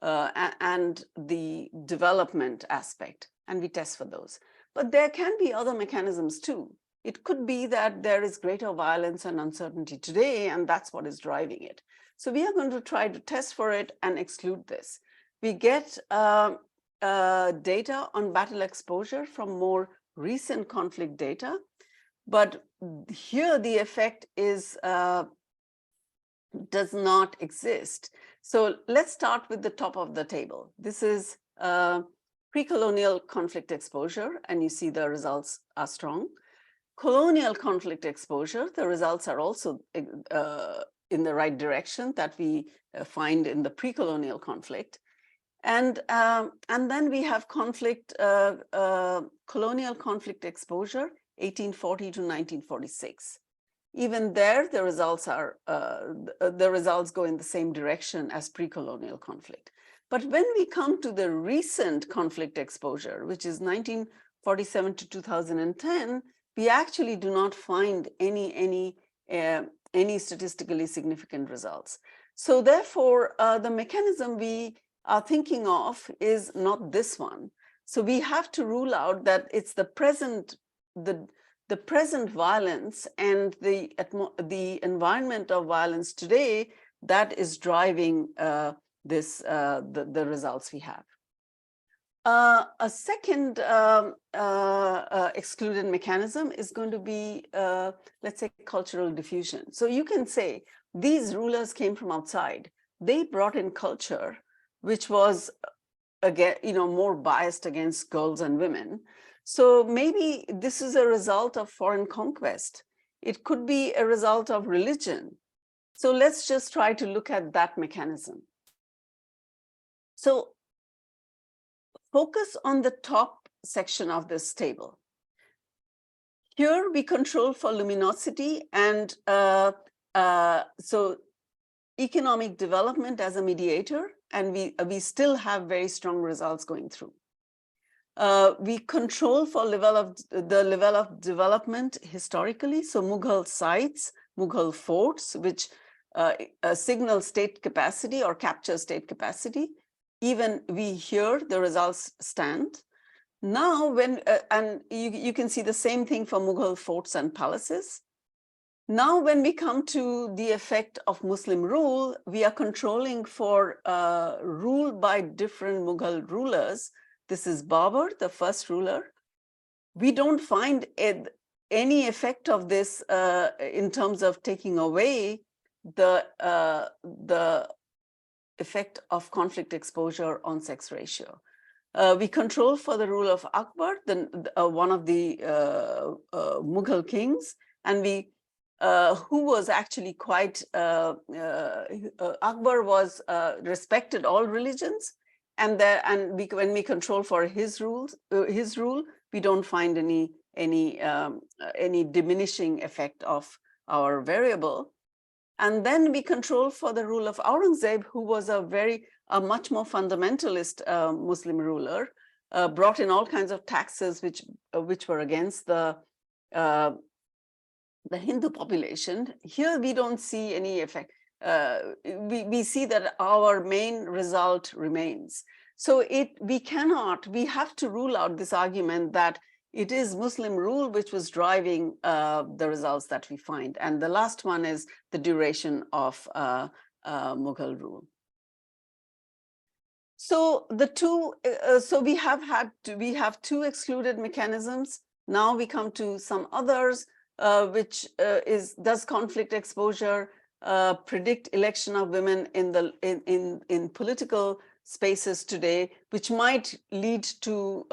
and the development aspect, and we test for those. But there can be other mechanisms too. It could be that there is greater violence and uncertainty today, and that's what is driving it. So we are going to try to test for it and exclude this. We get data on battle exposure from more recent conflict data, but here the effect is does not exist. So let's start with the top of the table. This is pre-colonial conflict exposure, and you see the results are strong. Colonial conflict exposure, the results are also in the right direction that we find in the pre-colonial conflict. And then we have colonial conflict exposure, 1840 to 1946. even there, the results go in the same direction as pre-colonial conflict. But when we come to the recent conflict exposure, which is 1947 to 2010, we actually do not find any statistically significant results. So therefore, the mechanism we are thinking of is not this one. So we have to rule out that it's the present violence and the environment of violence today that is driving the results we have. A second excluded mechanism is going to be, let's say, cultural diffusion. So you can say these rulers came from outside. They brought in culture, which was, again, more biased against girls and women. So maybe this is a result of foreign conquest. It could be a result of religion. So let's just try to look at that mechanism. So focus on the top section of this table. Here we control for luminosity and so economic development as a mediator, and we still have very strong results going through. We control for the level of development historically, so Mughal sites, Mughal forts, which signal state capacity or capture state capacity. Even here, the results stand. Now, and you can see the same thing for Mughal forts and palaces. Now, when we come to the effect of Muslim rule, we are controlling for rule by different Mughal rulers. This is Babur, the first ruler. We don't find any effect of this in terms of taking away the effect of conflict exposure on sex ratio. We control for the rule of Akbar, one of the Mughal kings, and who was actually quite, Akbar was respected all religions, and when we control for his rule, we don't find any diminishing effect of our variable. And then we control for the rule of Aurangzeb, who was a much more fundamentalist Muslim ruler, brought in all kinds of taxes which were against the Hindu population. Here we don't see any effect. We see that our main result remains. So we have to rule out this argument that it is Muslim rule which was driving the results that we find. And the last one is the duration of Mughal rule. So we have two excluded mechanisms. Now we come to some others, which does conflict exposure predict election of women in political spaces today, which might lead to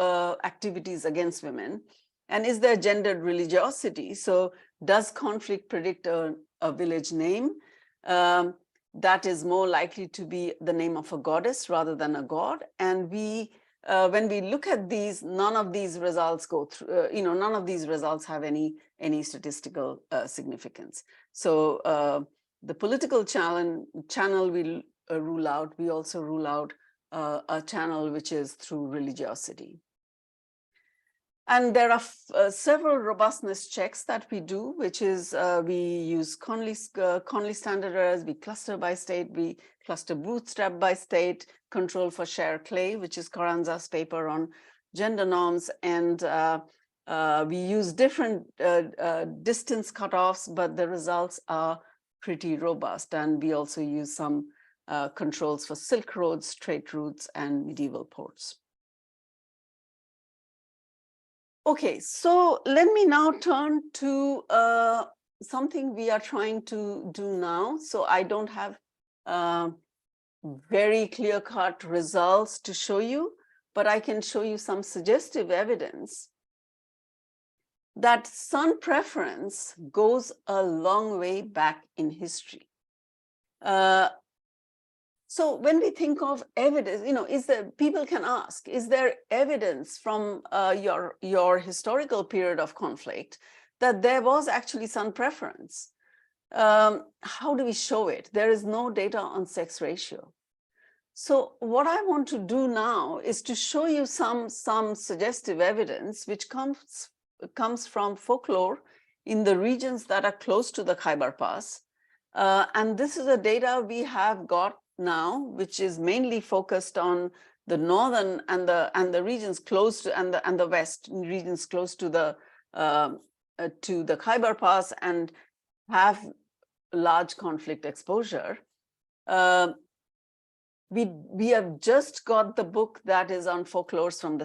activities against women? And is there gendered religiosity? So does conflict predict a village name that is more likely to be the name of a goddess rather than a god? And when we look at these, none of these results go through, none of these results have any statistical significance. So the political channel we rule out. We also rule out a channel which is through religiosity. And there are several robustness checks that we do, which is we use Conley standard errors, we cluster by state, we cluster bootstrap by state, control for Sher Clay, which is Carranza's paper on gender norms, and we use different distance cutoffs, but the results are pretty robust. And we also use some controls for Silk roads, trade routes, and medieval ports. Okay, so let me now turn to something we are trying to do now. So I don't have very clear-cut results to show you, but I can show you some suggestive evidence that sun preference goes a long way back in history. So when we think of evidence, people can ask, is there evidence from your historical period of conflict that there was actually sun preference? how do we show it? There is no data on sex ratio. So what I want to do now is to show you some suggestive evidence which comes from folklore in the regions that are close to the Khyber Pass. And this is the data we have got now, which is mainly focused on the northern and the regions close to and the west regions close to the Khyber Pass and have large conflict exposure. We have just got the book that is on folklores from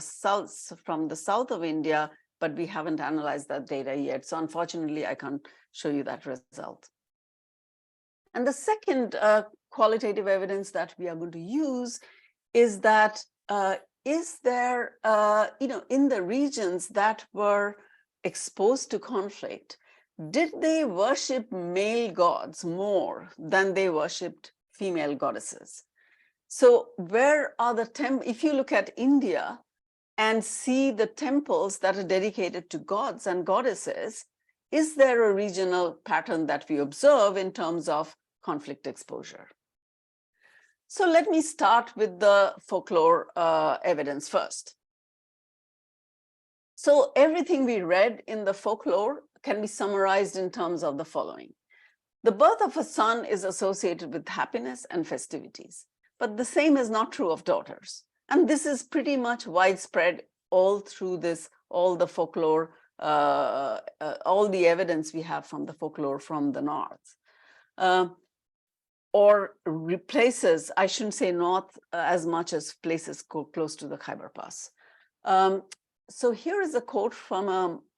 the south of India, but we haven't analyzed that data yet. So unfortunately, I can't show you that result. And the second qualitative evidence that we are going to use is that is there, in the regions that were exposed to conflict, did they worship male gods more than they worshipped female goddesses? So where are the if you look at India and see the temples that are dedicated to gods and goddesses, is there a regional pattern that we observe in terms of conflict exposure? So let me start with the folklore evidence first. So everything we read in the folklore can be summarized in terms of the following. The birth of a son is associated with happiness and festivities, but the same is not true of daughters. And this is pretty much widespread all through all the folklore, all the evidence we have from the folklore from the north. Or places, I shouldn't say north as much as places close to the Khyber Pass. So here is a quote from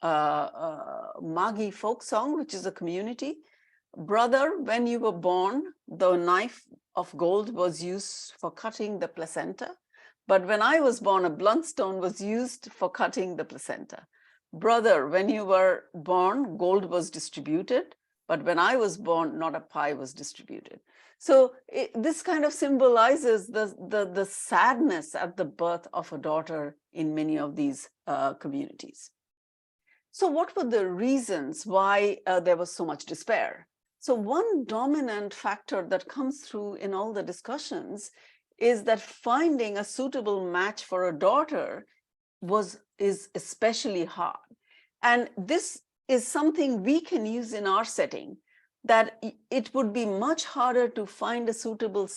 a Maghi folk song, which is a community. Brother, when you were born, the knife of gold was used for cutting the placenta. But when I was born, a blunt stone was used for cutting the placenta. Brother, when you were born, gold was distributed. But when I was born, not a pie was distributed. So this kind of symbolizes the sadness at the birth of a daughter in many of these communities. So what were the reasons why there was so much despair? So one dominant factor that comes through in all the discussions is that finding a suitable match for a daughter is especially hard. And this is something we can use in our setting, that it would be much harder to find a suitable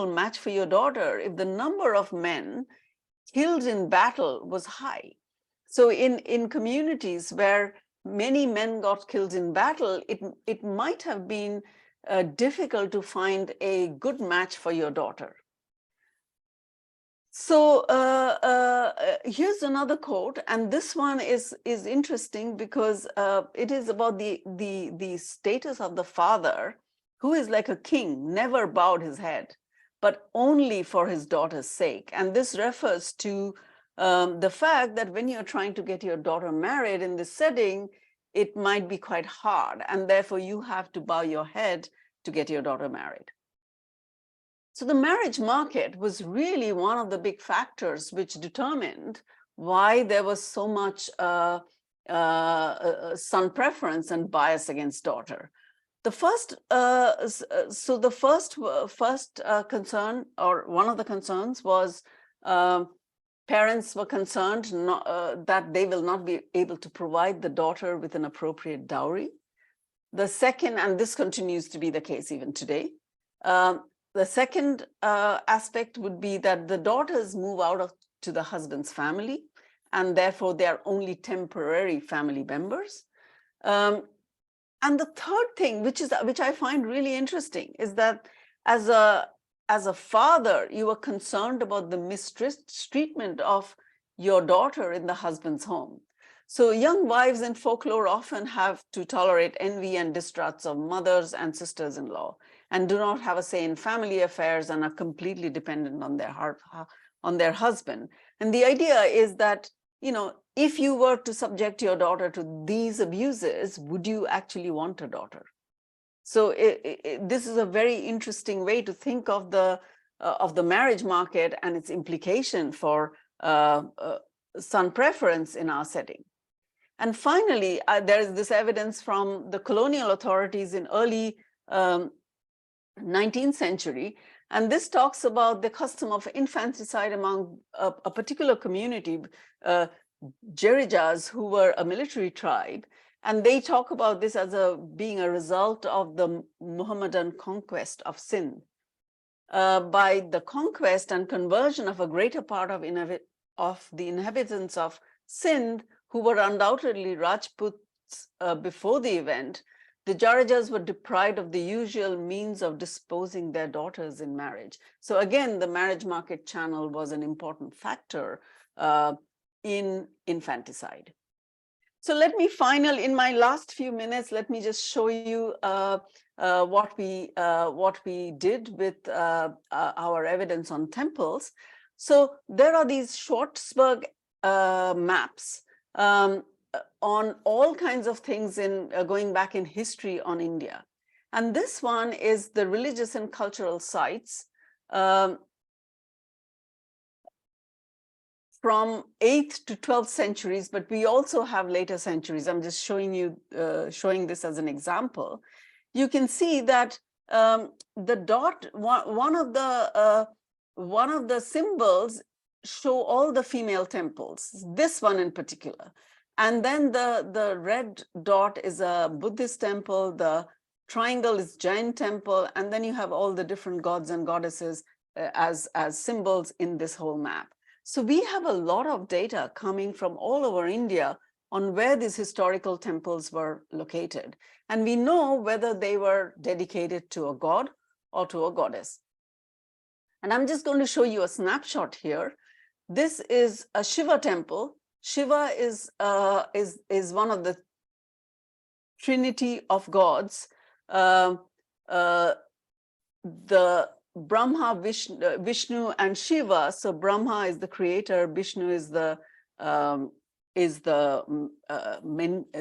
match for your daughter if the number of men killed in battle was high. So in communities where many men got killed in battle, it might have been difficult to find a good match for your daughter. So here's another quote, and this one is interesting because it is about the status of the father, who is like a king, never bowed his head, but only for his daughter's sake. And this refers to the fact that when you're trying to get your daughter married in this setting, it might be quite hard, and therefore you have to bow your head to get your daughter married. So the marriage market was really one of the big factors which determined why there was so much son preference and bias against daughter. The first, concern, or one of the concerns, was parents were concerned that they will not be able to provide the daughter with an appropriate dowry. The second, and this continues to be the case even today, the second aspect would be that the daughters move out to the husband's family, and therefore they are only temporary family members. And the third thing, which I find really interesting, is that as a father, you are concerned about the mistreatment of your daughter in the husband's home. So young wives in folklore often have to tolerate envy and distrusts of mothers and sisters-in-law, and do not have a say in family affairs and are completely dependent on their husband. And the idea is that, if you were to subject your daughter to these abuses, would you actually want a daughter? So this is a very interesting way to think of the marriage market and its implication for son preference in our setting. And finally, there is this evidence from the colonial authorities in early 19th century. And this talks about the custom of infanticide among a particular community, Jerijas, who were a military tribe. And they talk about this as being a result of the Muhammadan conquest of Sindh. By the conquest and conversion of a greater part of the inhabitants of Sindh, who were undoubtedly Rajputs before the event, the Jarijas were deprived of the usual means of disposing their daughters in marriage. So again, the marriage market channel was an important factor in infanticide. So let me in my last few minutes, let me just show you what we did with our evidence on temples. So there are these Schwartzberg maps on all kinds of things going back in history on India. And this one is the religious and cultural sites from 8th to 12th centuries, but we also have later centuries. I'm just showing this as an example. You can see that the dot, one of the symbols show all the female temples, this one in particular. And then the red dot is a Buddhist temple, the triangle is Jain temple, and then you have all the different gods and goddesses as symbols in this whole map. So we have a lot of data coming from all over India on where these historical temples were located. And we know whether they were dedicated to a god or to a goddess. And I'm just going to show you a snapshot here. This is a Shiva temple. Shiva is one of the trinity of gods. The Brahma, Vishnu, and Shiva. So Brahma is the creator. Vishnu is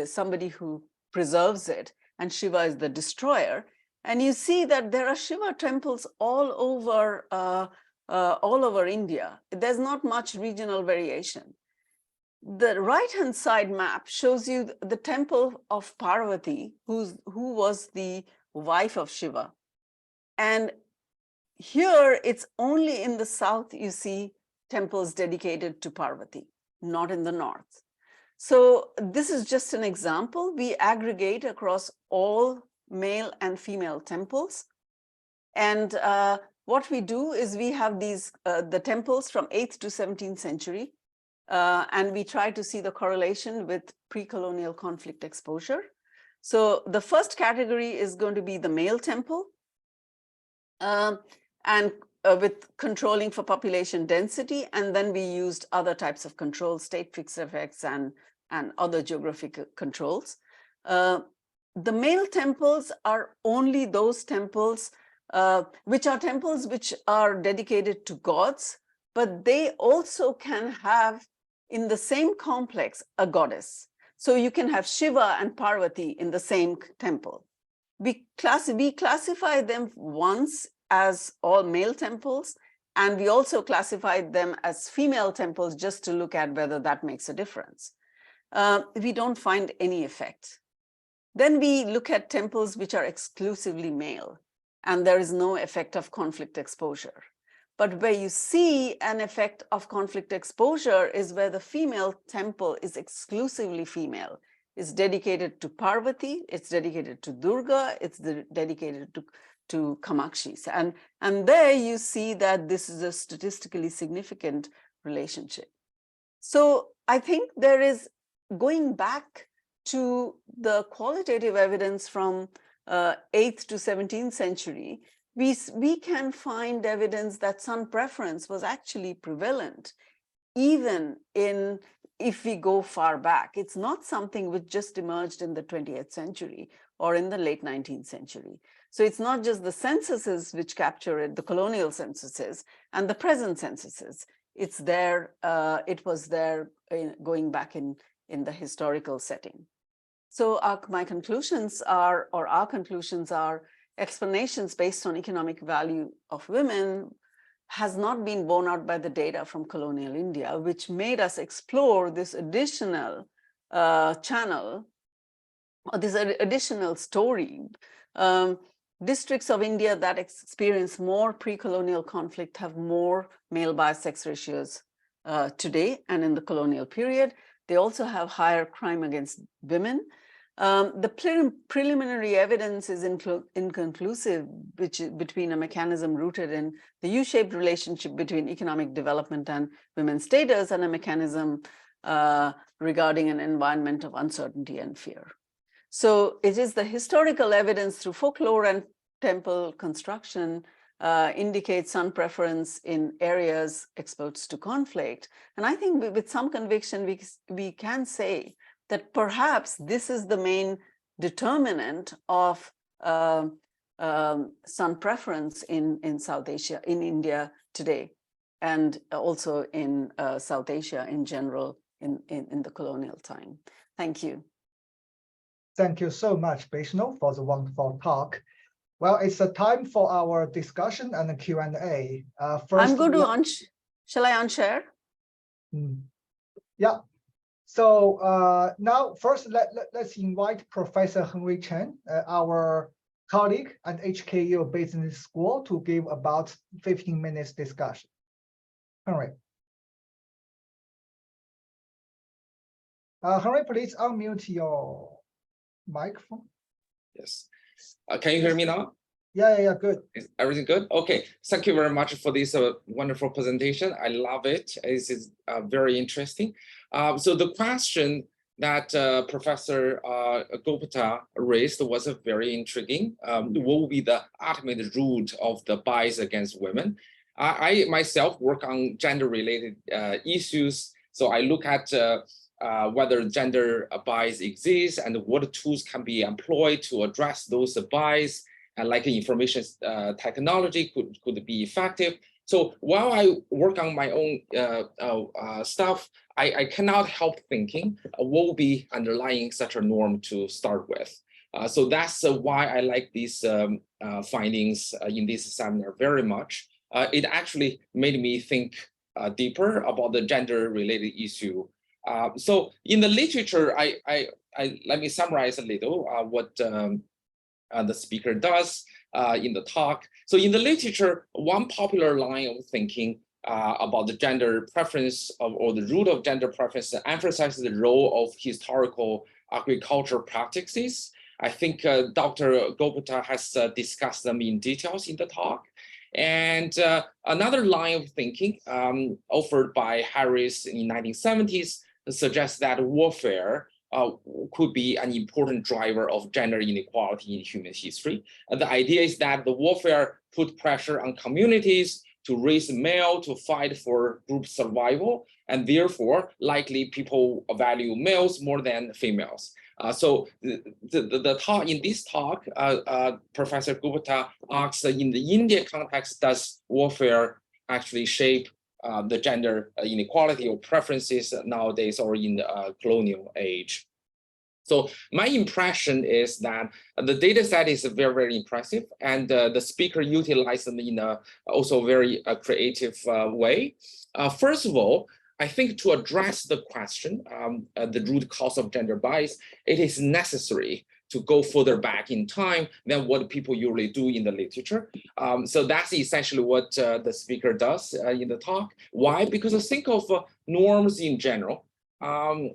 somebody who preserves it, and Shiva is the destroyer. And you see that there are Shiva temples all over India. There's not much regional variation. The right-hand side map shows you the temple of Parvati, who was the wife of Shiva. And here, it's only in the south you see temples dedicated to Parvati, not in the north. So this is just an example. We aggregate across all male and female temples. And what we do is we have the temples from 8th to 17th century. And we try to see the correlation with pre-colonial conflict exposure. So the first category is going to be the male temple. And with controlling for population density, and then we used other types of controls, state fixed effects and other geographic controls. The male temples are only those temples which are dedicated to gods, but they also can have in the same complex a goddess. So you can have Shiva and Parvati in the same temple. We classify them once as all male temples, and we also classified them as female temples just to look at whether that makes a difference. We don't find any effect. Then we look at temples which are exclusively male, and there is no effect of conflict exposure. But where you see an effect of conflict exposure is where the female temple is exclusively female. It's dedicated to Parvati, it's dedicated to Durga, it's dedicated to Kamakshi. And there you see that this is a statistically significant relationship. So I think there is, going back to the qualitative evidence from 8th to 17th century, we can find evidence that sun preference was actually prevalent, even if we go far back. It's not something which just emerged in the 20th century or in the late 19th century. So it's not just the censuses which capture it, the colonial censuses and the present censuses. It's there, it was there going back in the historical setting. So my conclusions are, or our conclusions are, explanations based on economic value of women has not been borne out by the data from colonial India, which made us explore this additional channel, or this additional story, districts of India that experience more pre-colonial conflict have more male bias sex ratios today and in the colonial period. They also have higher crime against women. The preliminary evidence is inconclusive between a mechanism rooted in the U-shaped relationship between economic development and women's status and a mechanism regarding an environment of uncertainty and fear. So it is the historical evidence through folklore and temple construction indicates sun preference in areas exposed to conflict. And I think with some conviction, we can say that perhaps this is the main determinant of sun preference in South Asia, in India today, and also in South Asia in general in the colonial time. Thank you. Thank you so much, Bishnu, for the wonderful talk. Well, it's the time for our discussion and the Q&A. I'm going to shall I unshare? Yeah. So now, first, let's invite Professor Henry Chen, our colleague at HKU Business School, to give about 15 minutes discussion. Henry. Henry, please unmute your microphone. Yes. Can you hear me now? Yeah, good. Is everything good? Okay. Thank you very much for this wonderful presentation. I love it. This is very interesting. So the question that Professor Gupta raised was very intriguing. What will be the ultimate root of the bias against women? I myself work on gender-related issues. So I look at whether gender bias exists and what tools can be employed to address those bias, and like information technology could be effective. So while I work on my own stuff, I cannot help thinking what will be underlying such a norm to start with. So that's why I like these findings in this seminar very much. It actually made me think deeper about the gender-related issue. So in the literature, let me summarize a little what the speaker does in the talk. So in the literature, one popular line of thinking about the gender preference or the root of gender preference emphasizes the role of historical agricultural practices. I think Dr. Gupta has discussed them in details in the talk. And another line of thinking offered by Harris in the 1970s suggests that warfare could be an important driver of gender inequality in human history. And the idea is that the warfare put pressure on communities to raise male to fight for group survival, and therefore likely people value males more than females. So the talk in this talk, Professor Gupta asks, in the India context, does warfare actually shape the gender inequality or preferences nowadays or in the colonial age? So my impression is that the data set is very, very impressive, and the speaker utilized them in a also very creative way. First of all, I think to address the question, the root cause of gender bias, it is necessary to go further back in time than what people usually do in the literature. So that's essentially what the speaker does in the talk. Why? Because think of norms in general.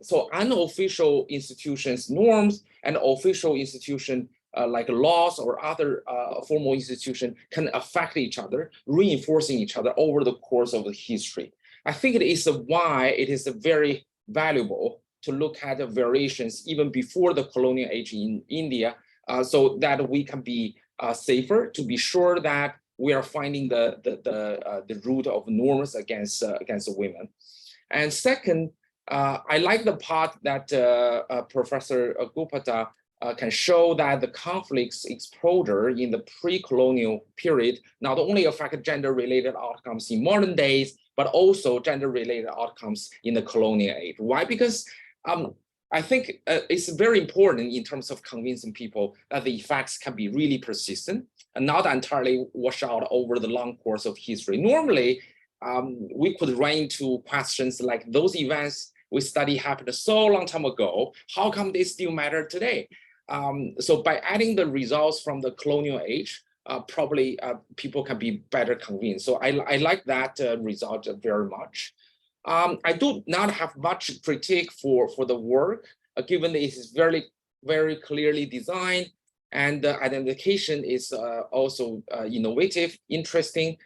So unofficial institutions, norms, and official institution like laws or other formal institution can affect each other, reinforcing each other over the course of the history. I think it is why it is very valuable to look at the variations even before the colonial age in India, so that we can be safer, to be sure that we are finding the root of norms against women. And second, I like the part that Professor Gupta can show that the conflicts exposure in the pre-colonial period not only affect gender-related outcomes in modern days, but also gender-related outcomes in the colonial age. Why? Because I think it's very important in terms of convincing people that the effects can be really persistent and not entirely wash out over the long course of history. Normally, we could run into questions like those events we study happened so long time ago. How come they still matter today? So by adding the results from the colonial age, probably people can be better convinced. So I like that result very much. I do not have much critique for the work, given it is very, very clearly designed, and the identification is also innovative, interesting.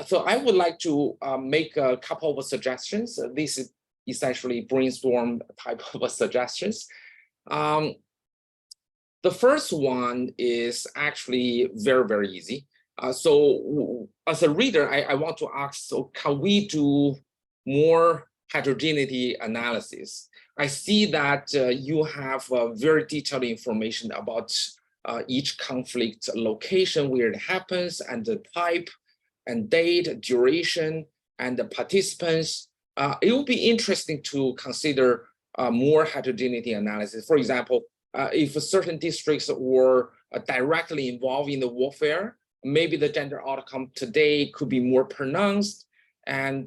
So I would like to make a couple of suggestions. This is essentially brainstorm type of suggestions. The first one is actually very, very easy. So as a reader, I want to ask, so can we do more heterogeneity analysis? I see that you have very detailed information about each conflict location where it happens, and the type and date, duration, and the participants. It will be interesting to consider more heterogeneity analysis. For example, if certain districts were directly involved in the warfare, maybe the gender outcome today could be more pronounced, and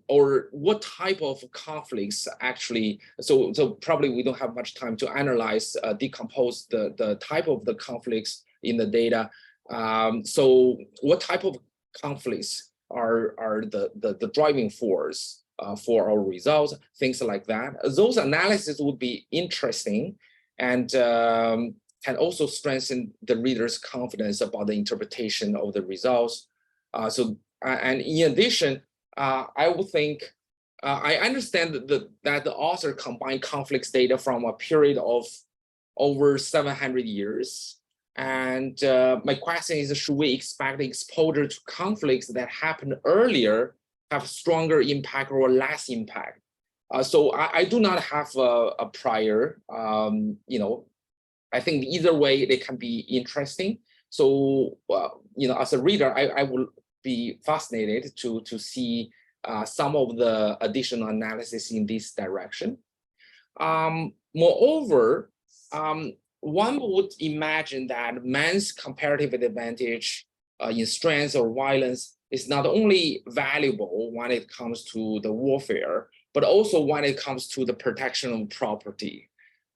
or what type of conflicts actually. So probably we don't have much time to analyze, decompose the type of the conflicts in the data. So what type of conflicts are the driving force for our results, things like that. Those analyses would be interesting, and can also strengthen the reader's confidence about the interpretation of the results. And in addition, I would think, I understand that the author combined conflicts data from a period of over 700 years. And my question is, should we expect exposure to conflicts that happened earlier have stronger impact or less impact? So I do not have a prior, I think either way they can be interesting. So, as a reader, I will be fascinated to see some of the additional analysis in this direction. Moreover, one would imagine that man's comparative advantage in strength or violence is not only valuable when it comes to the warfare, but also when it comes to the protection of property.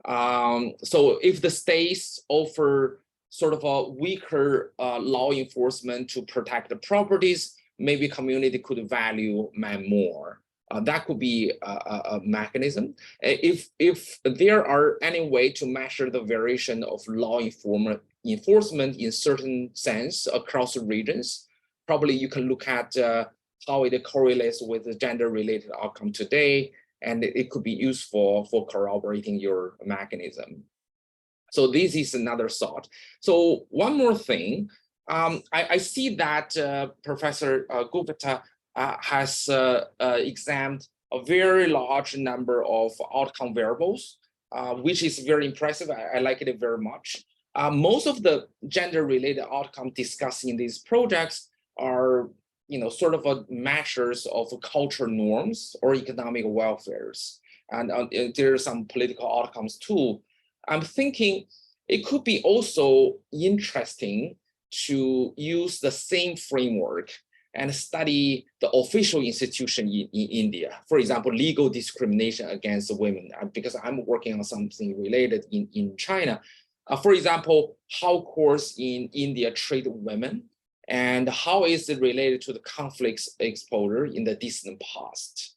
So if the states offer sort of a weaker law enforcement to protect the properties, maybe community could value man more. That could be a mechanism. If there are any way to measure the variation of law enforcement in certain sense across regions, probably you can look at how it correlates with the gender-related outcome today, and it could be useful for corroborating your mechanism. So this is another thought. So one more thing, I see that Professor Gupta has examined a very large number of outcome variables, which is very impressive. I like it very much. Most of the gender-related outcome discussed in these projects are, sort of measures of cultural norms or economic welfares, and there are some political outcomes too. I'm thinking it could be also interesting to use the same framework and study the official institution in India. For example, legal discrimination against women, because I'm working on something related in China. For example, how courts in India treat women, and how is it related to the conflicts exposure in the distant past.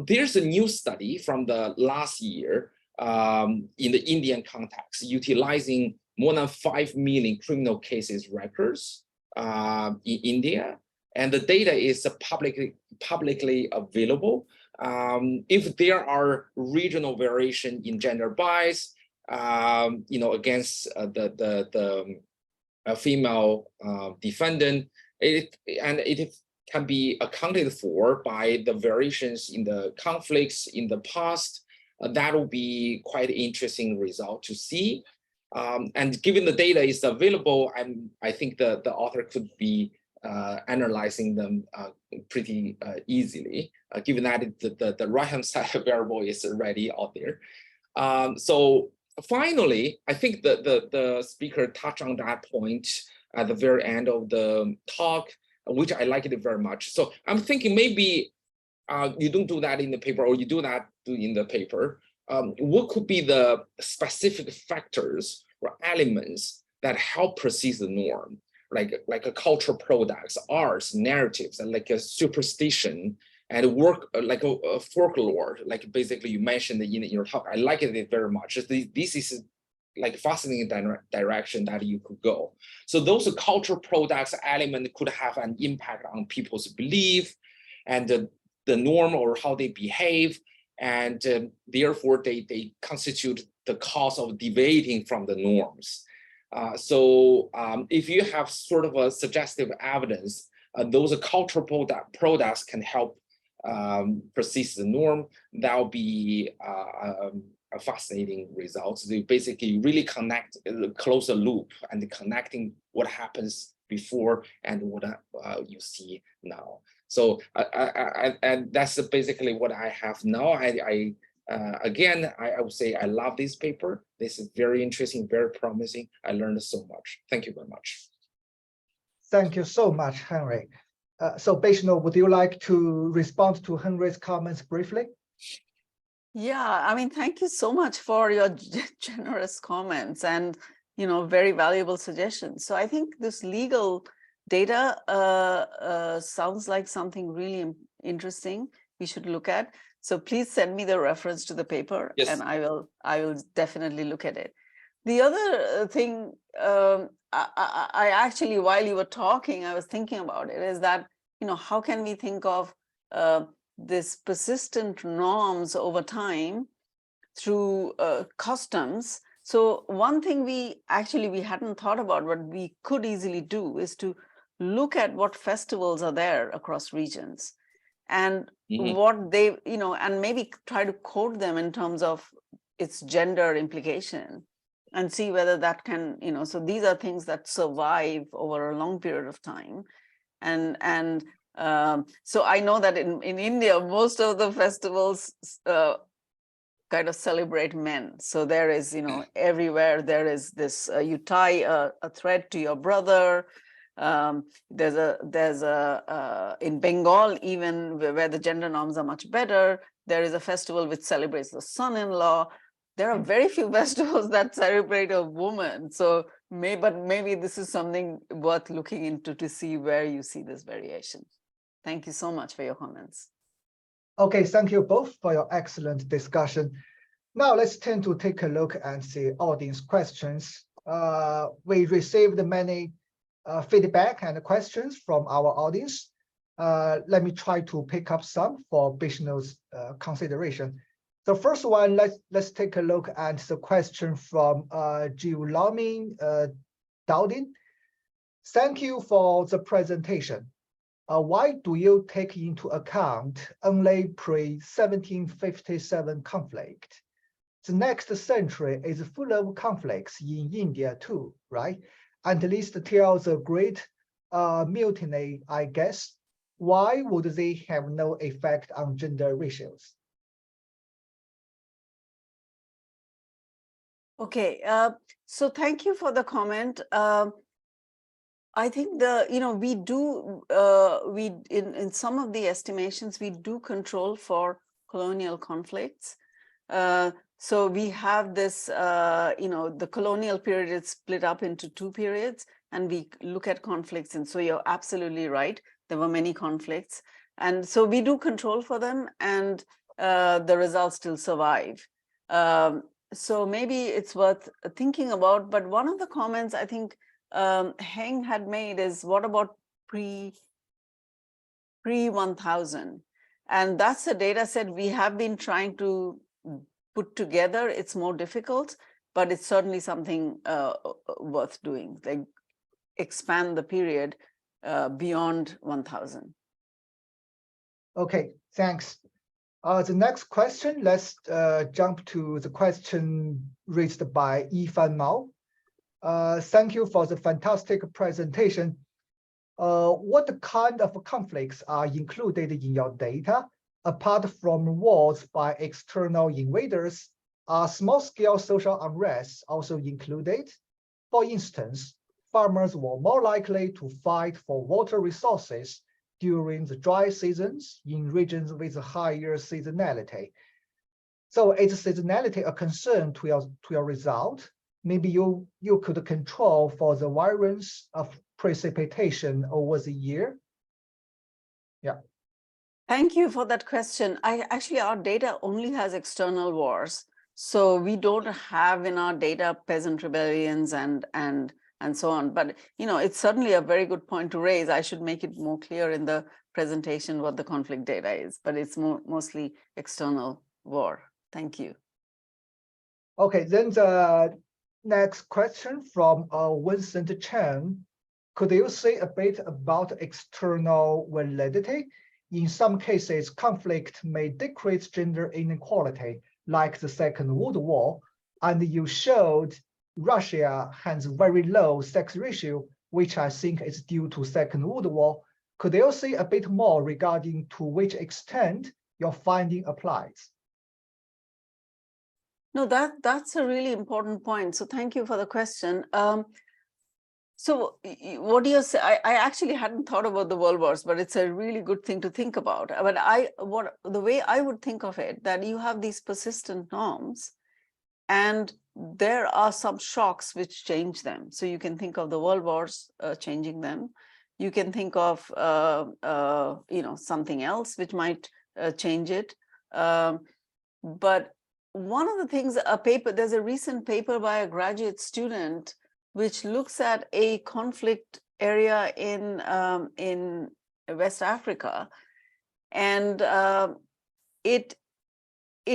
There's a new study from the last year in the Indian context, utilizing more than 5 million criminal cases records in India. And the data is publicly available. If there are regional variation in gender bias, against the female defendant, it can be accounted for by the variations in the conflicts in the past. That will be quite an interesting result to see. And given the data is available, I think the author could be analyzing them pretty easily, given that the right-hand side variable is already out there. So finally, I think the speaker touched on that point at the very end of the talk, which I liked it very much. So I'm thinking maybe you don't do that in the paper, or you do that in the paper, what could be the specific factors or elements that help precise the norm, like a cultural products, arts, narratives, and like a superstition, and work like a folklore, like basically you mentioned in your talk. I like it very much. This is like fascinating direction that you could go. So those cultural products element could have an impact on people's belief and the norm or how they behave, and therefore they constitute the cause of deviating from the norms. So if you have sort of a suggestive evidence, those cultural products can help persist the norm. That will be a fascinating result. They basically really connect, close a loop, and connecting what happens before and what you see now. So and that's basically what I have now. Again, I would say I love this paper. This is very interesting, very promising. I learned so much. Thank you very much. Thank you so much, Henry. So Bishnu, would you like to respond to Henry's comments briefly? Yeah, I mean, thank you so much for your generous comments and, you know, very valuable suggestions. So I think this legal data sounds like something really interesting we should look at. So please send me the reference to the paper, yes, and I will definitely look at it. The other thing I actually, while you were talking, I was thinking about it, is that, you know, how can we think of this persistent norms over time through customs? So one thing we hadn't thought about, what we could easily do is to look at what festivals are there across regions and what they, you know, and maybe try to code them in terms of its gender implication and see whether that can, you know, so these are things that survive over a long period of time. And so I know that in India, most of the festivals kind of celebrate men. So there is, you know, everywhere there is this, you tie a thread to your brother. There's a in Bengal, even where the gender norms are much better, there is a festival which celebrates the son-in-law. There are very few festivals that celebrate a woman. So maybe this is something worth looking into to see where you see this variation. Thank you so much for your comments. Okay, thank you both for your excellent discussion. Now let's turn to take a look at the audience questions. We received many feedback and questions from our audience. Let me try to pick up some for Bishnu's consideration. The first one, let's take a look at the question from Zhiwu Dowdin. Thank you for the presentation. Why do you take into account only pre-1757 conflict? The next century is full of conflicts in India too, right? At least till the Great Mutiny, I guess. Why would they have no effect on gender ratios? Okay, so thank you for the comment. I think we do, in some of the estimations, we do control for colonial conflicts. So we have this, the colonial period is split up into two periods, and we look at conflicts. And so you're absolutely right. There were many conflicts. And so we do control for them, and the results still survive. So maybe it's worth thinking about. But one of the comments I think Heng had made is, what about pre-1000? And that's a data set we have been trying to put together. It's more difficult, but it's certainly something worth doing, like expand the period beyond 1000. Okay, thanks. The next question, let's jump to the question raised by Yifan Mao. Thank you for the fantastic presentation. What kind of conflicts are included in your data? Apart from wars by external invaders, are small-scale social unrest also included? For instance, farmers were more likely to fight for water resources during the dry seasons in regions with higher seasonality. So is seasonality a concern to your result? Maybe you could control for the variance of precipitation over the year? Yeah. Thank you for that question. Actually, our data only has external wars. So we don't have in our data peasant rebellions and so on. But it's certainly a very good point to raise. I should make it more clear in the presentation what the conflict data is, but it's mostly external war. Thank you. Okay, then the next question from Vincent Chen. Could you say a bit about external validity? In some cases, conflict may decrease gender inequality, like the Second World War, and you showed Russia has very low sex ratio, which I think is due to Second World War. Could you say a bit more regarding to which extent your finding applies? No, that's a really important point. So thank you for the question. So what do you say? I actually hadn't thought about the world wars, but it's a really good thing to think about. But the way I would think of it, that you have these persistent norms, and there are some shocks which change them. So you can think of the world wars changing them. You can think of something else which might change it. But one of the things, there's a recent paper by a graduate student which looks at a conflict area in West Africa, and it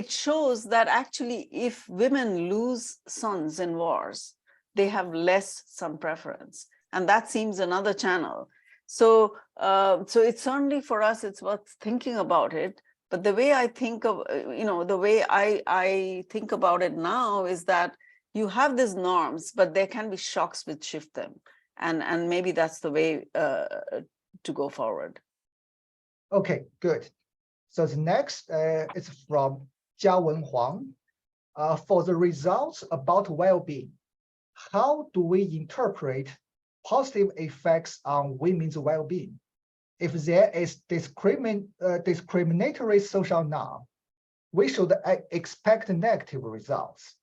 shows that actually if women lose sons in wars, they have less son preference, and that seems another channel. So it's certainly for us, it's worth thinking about it. But the way I think of, the way I think about it now is that you have these norms, but there can be shocks which shift them. And maybe that's the way to go forward. Okay, good. So the next is from Jiawen Huang. For the results about well-being, how do we interpret positive effects on women's well-being? If there is discriminatory social norm, we should expect negative results.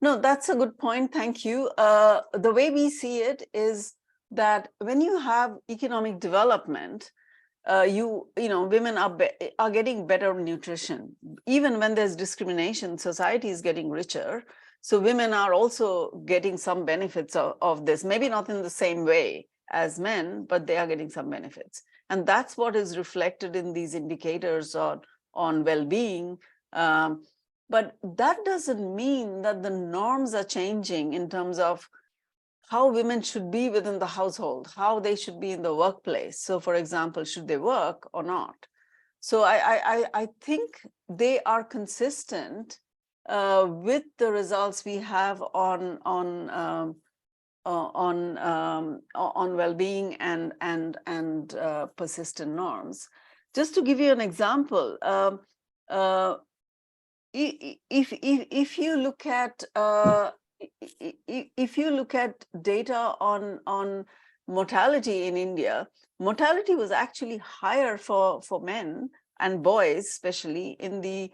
No, that's a good point. Thank you. The way we see it is that when you have economic development, women are getting better nutrition. Even when there's discrimination, society is getting richer. So women are also getting some benefits of this, maybe not in the same way as men, but they are getting some benefits. And that's what is reflected in these indicators on well-being. But that doesn't mean that the norms are changing in terms of how women should be within the household, how they should be in the workplace. So for example, should they work or not? So I think they are consistent with the results we have on well-being and persistent norms. Just to give you an example, if you look at data on mortality in India, mortality was actually higher for men and boys, especially in the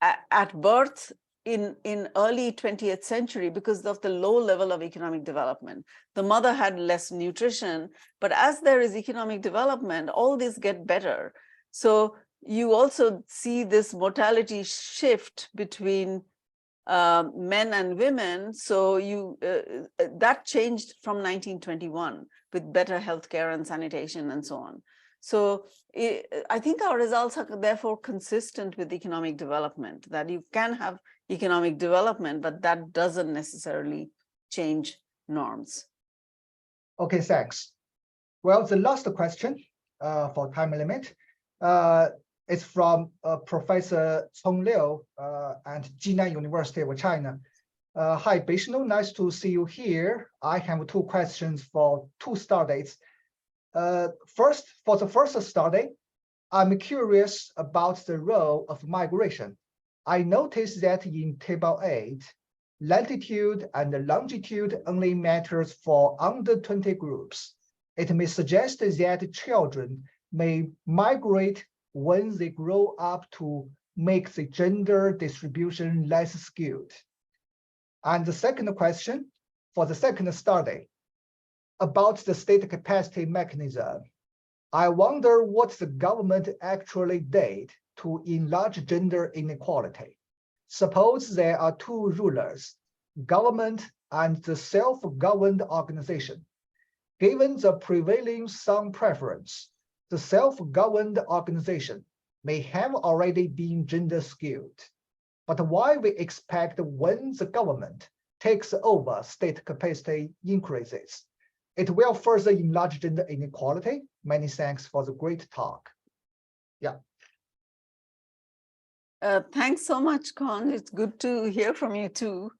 at birth in early 20th century because of the low level of economic development. The mother had less nutrition, but as there is economic development, all these get better. So you also see this mortality shift between men and women. So that changed from 1921 with better healthcare and sanitation and so on. So I think our results are therefore consistent with economic development, that you can have economic development, but that doesn't necessarily change norms. Okay, thanks. Well, the last question for time limit is from Professor Cong Liu and Jinan University of China. Hi, Bishnu, nice to see you here. I have two questions for two studies. First, for the first study, I'm curious about the role of migration. I noticed that in table 8, latitude and longitude only matters for under 20 groups. It may suggest that children may migrate when they grow up to make the gender distribution less skewed. And the second question for the second study about the state capacity mechanism, I wonder what the government actually did to enlarge gender inequality. Suppose there are two rulers, government and the self-governed organization. Given the prevailing son preference, the self-governed organization may have already been gender skewed. But why we expect when the government takes over state capacity increases? It will further enlarge gender inequality. Many thanks for the great talk. Yeah. Thanks so much, Con. It's good to hear from you too.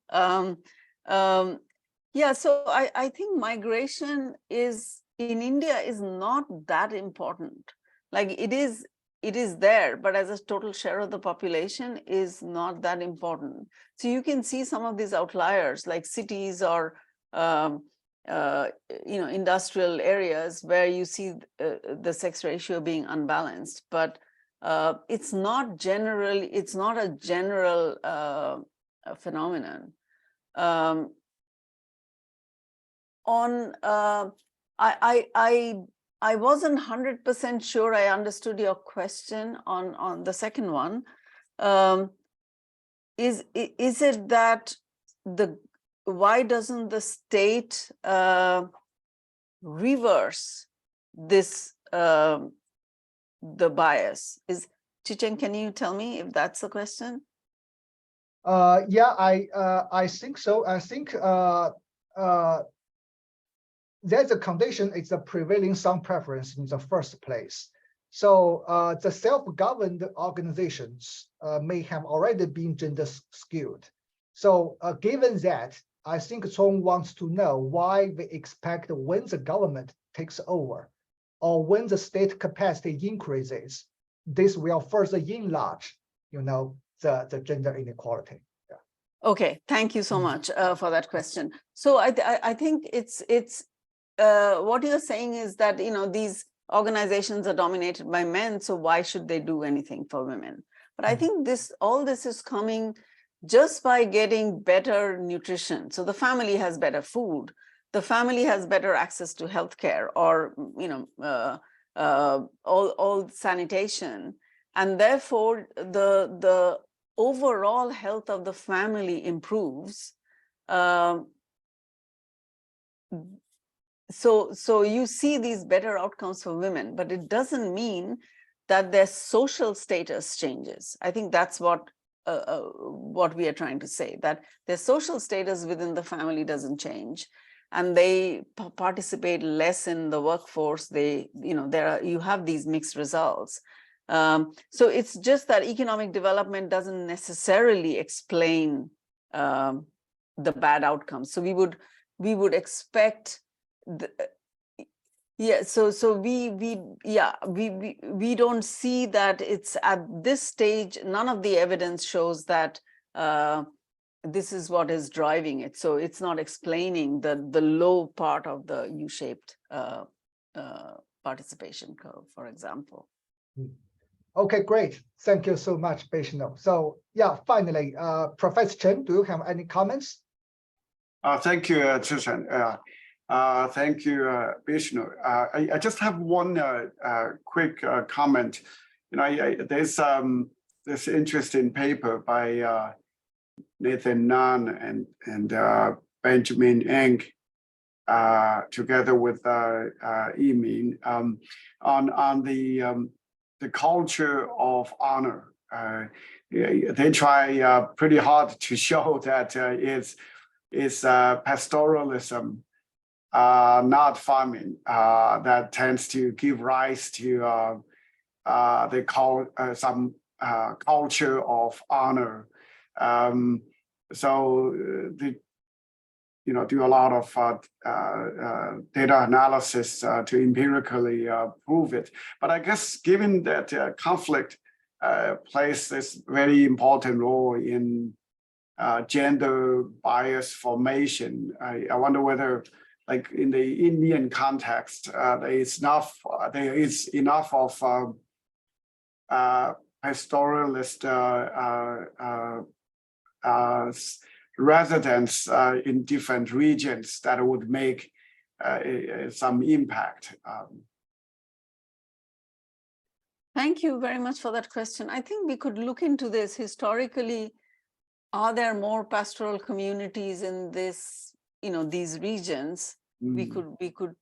Yeah, so I think migration is in India is not that important. Like it is there, but as a total share of the population is not that important. So you can see some of these outliers like cities or industrial areas where you see the sex ratio being unbalanced, but it's not a general phenomenon. I wasn't 100% sure I understood your question on the second one. Is it that why doesn't the state reverse this the bias? Chicheng, can you tell me if that's the question? Yeah, I think so. I think there's a condition, it's a prevailing son preference in the first place. So the self-governed organizations may have already been gender skewed. So given that, I think Chen wants to know why we expect when the government takes over or when the state capacity increases, this will further enlarge, the gender inequality. Yeah. Okay, thank you so much for that question. So I think it's what you're saying is that these organizations are dominated by men, so why should they do anything for women? But I think all this is coming just by getting better nutrition. So the family has better food, the family has better access to healthcare or all sanitation, and therefore the overall health of the family improves. So you see these better outcomes for women, but it doesn't mean that their social status changes. I think that's what we are trying to say, that their social status within the family doesn't change, and they participate less in the workforce. You have these mixed results. So it's just that economic development doesn't necessarily explain the bad outcomes. So we would expect. So we don't see that it's at this stage. None of the evidence shows that this is what is driving it. So it's not explaining the low part of the U-shaped participation curve, for example. Okay, great. Thank you so much, Bishnu. So yeah, finally, Professor Chen, do you have any comments? Thank you, Chicheng. Thank you, Bishnu. I just have one quick comment. There's this interesting paper by Nathan Nunn and Benjamin Heng, together with Yimin, on the culture of honor. They try pretty hard to show that it's pastoralism, not farming, that tends to give rise to they call some culture of honor. So they do a lot of data analysis to empirically prove it. But I guess given that conflict plays this very important role in gender bias formation, I wonder whether like in the Indian context, there is enough of pastoralist residents in different regions that would make some impact. Thank you very much for that question. I think we could look into this historically. Are there more pastoral communities in this, these regions? We could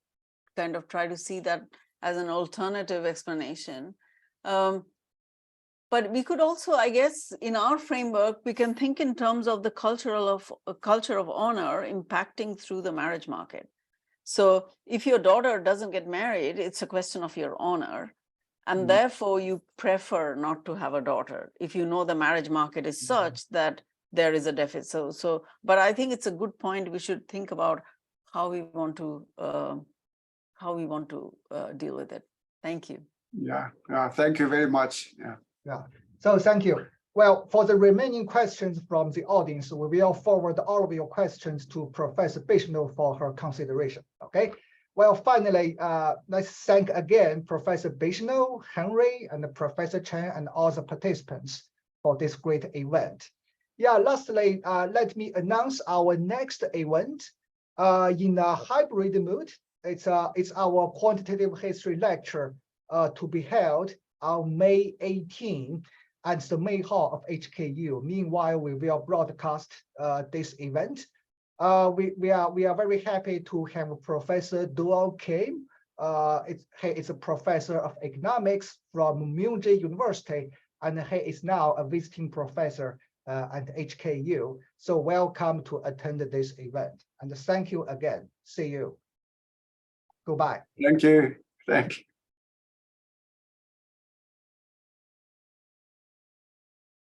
kind of try to see that as an alternative explanation. But we could also, I guess, in our framework, we can think in terms of the culture of honor impacting through the marriage market. So if your daughter doesn't get married, it's a question of your honor. And therefore, you prefer not to have a daughter if you know the marriage market is such that there is a deficit. But I think it's a good point. We should think about how we want to deal with it. Thank you. Yeah, thank you very much. Yeah. So thank you. Well, for the remaining questions from the audience, we will forward all of your questions to Professor Bishnu for her consideration. Okay. Well, finally, let's thank again Professor Bishnu, Henry, and Professor Chen, and all the participants for this great event. Yeah, lastly, let me announce our next event in a hybrid mood. It's our quantitative history lecture to be held on May 18 at the main hall of HKU. Meanwhile, we will broadcast this event. We are very happy to have Professor Duo Kim. He is a professor of economics from Munich University, and he is now a visiting professor at HKU. So welcome to attend this event. And thank you again. See you. Goodbye. Thank you. Thank you.